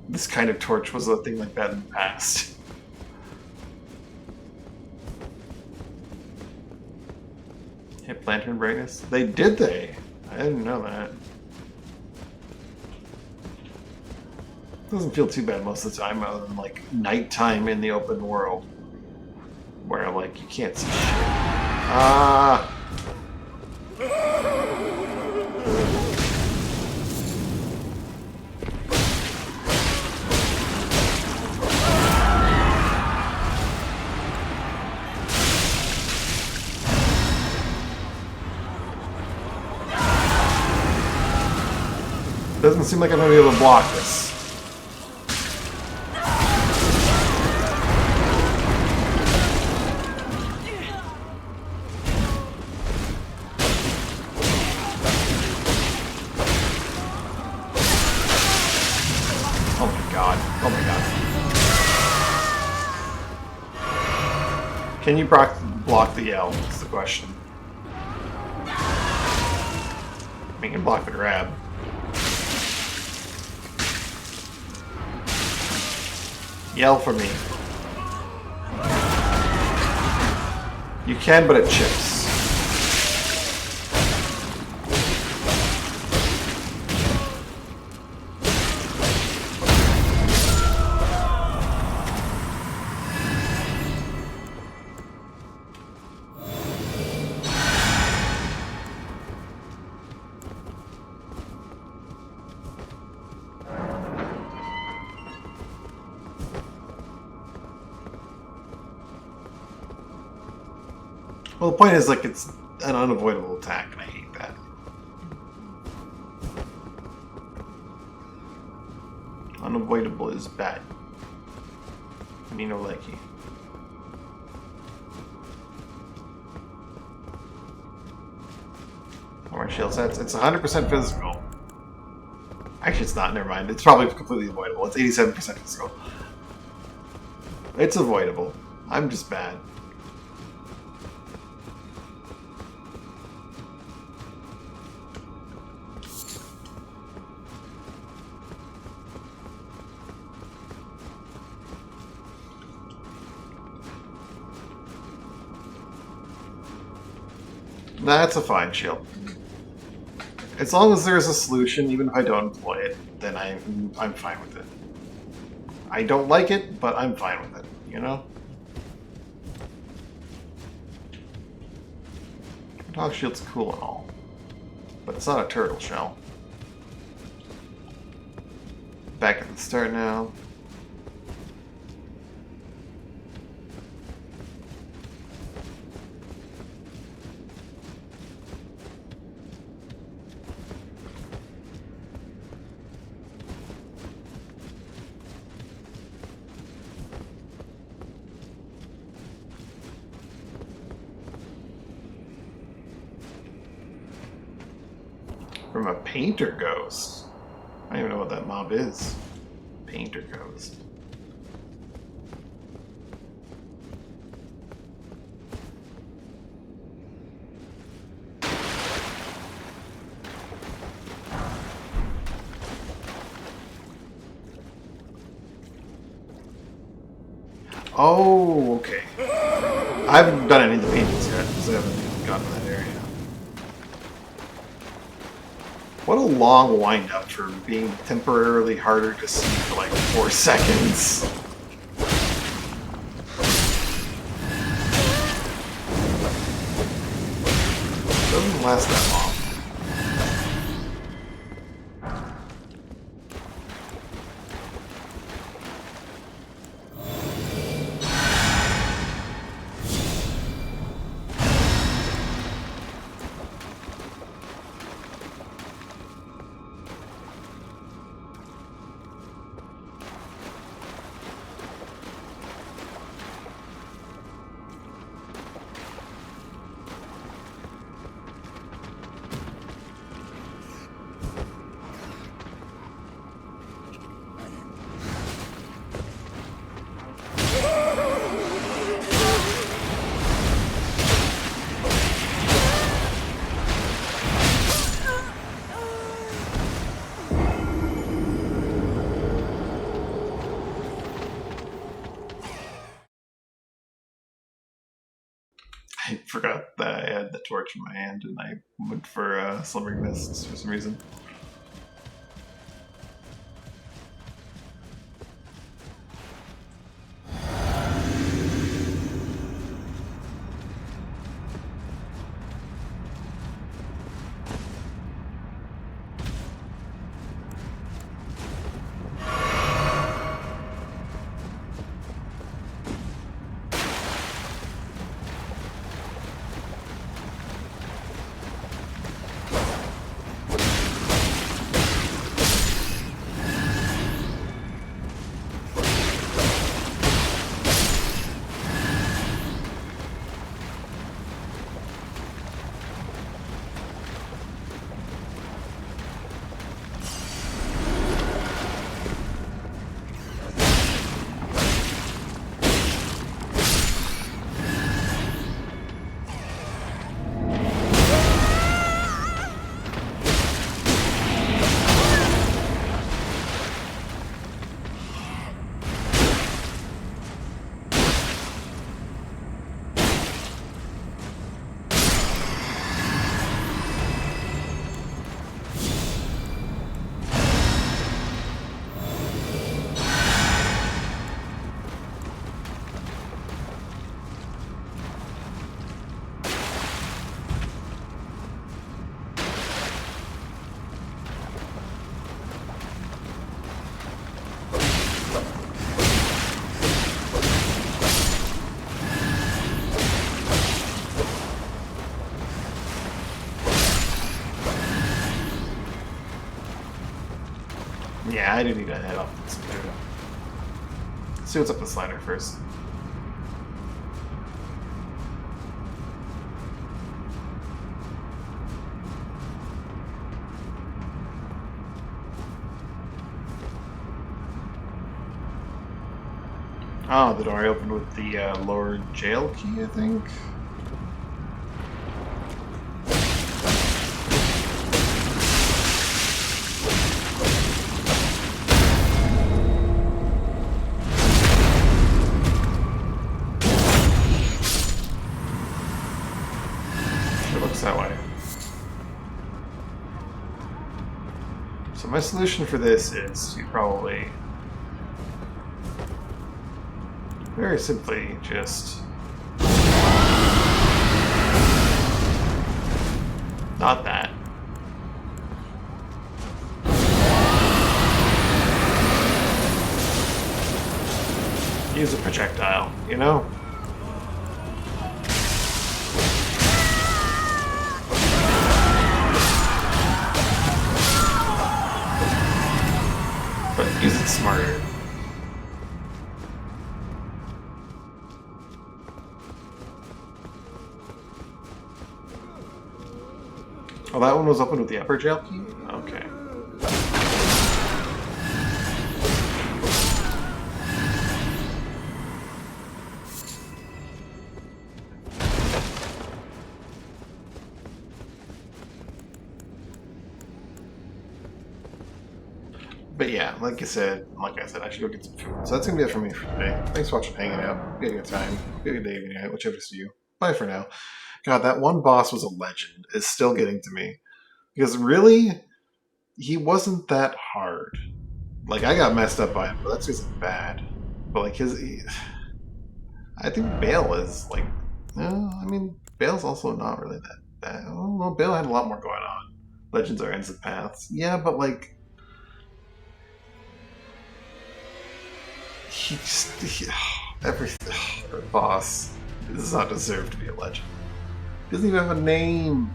this kind of torch was a thing like that in the past. Hit lantern brightness? They did they? I didn't know that. Doesn't feel too bad most of the time, other than like nighttime in the open world, where like you can't see shit. Ah. Doesn't seem like I'm gonna be able to block this. god. Oh my god. Can you block the L? That's the question. We can block the grab. Yell for me. You can, but it chips. Well, the point is, like, it's an unavoidable attack, and I hate that. Unavoidable is bad. Me no likey. More shield sets. It's 100% physical. Actually, it's not. Never mind. It's probably completely avoidable. It's 87% physical. It's avoidable. I'm just bad. That's a fine shield. As long as there's a solution, even if I don't employ it, then I'm fine with it. I don't like it, but I'm fine with it, you know? Dog shield's cool and all, but it's not a turtle shell. Back at the start now. From a painter ghost. I don't even know what that mob is. Painter ghost. Oh, okay. I haven't done any of the paintings yet, because I haven't gotten to that area. What a long wind-up for being temporarily harder to see for like 4 seconds. Doesn't last that long. I forgot that I had the torch in my hand and I went for Slumbering Mists for some reason. Yeah, I do need to head off this too. See what's up the slider first. Oh, the door I opened with the lower jail key, I think. It looks that way. So my solution for this is to probably very simply just not that. Use a projectile, you know? But use it smarter. Oh, that one was open with the upper jail key? Okay. But yeah, like I said, I should go get some food. So that's gonna be it for me for today. Thanks for watching, hanging out. Be a good time. Be a good day, evening, night, whichever's to you. Bye for now. God, that one boss was a legend. It's still getting to me. Because really, he wasn't that hard. Like, I got messed up by him, but that's just bad. But like I think Bale is like, I mean, Bale's also not really that bad. Well, Bale had a lot more going on. Legends are ends of paths. Yeah, but like, everything. Boss does not deserve to be a legend. He doesn't even have a name.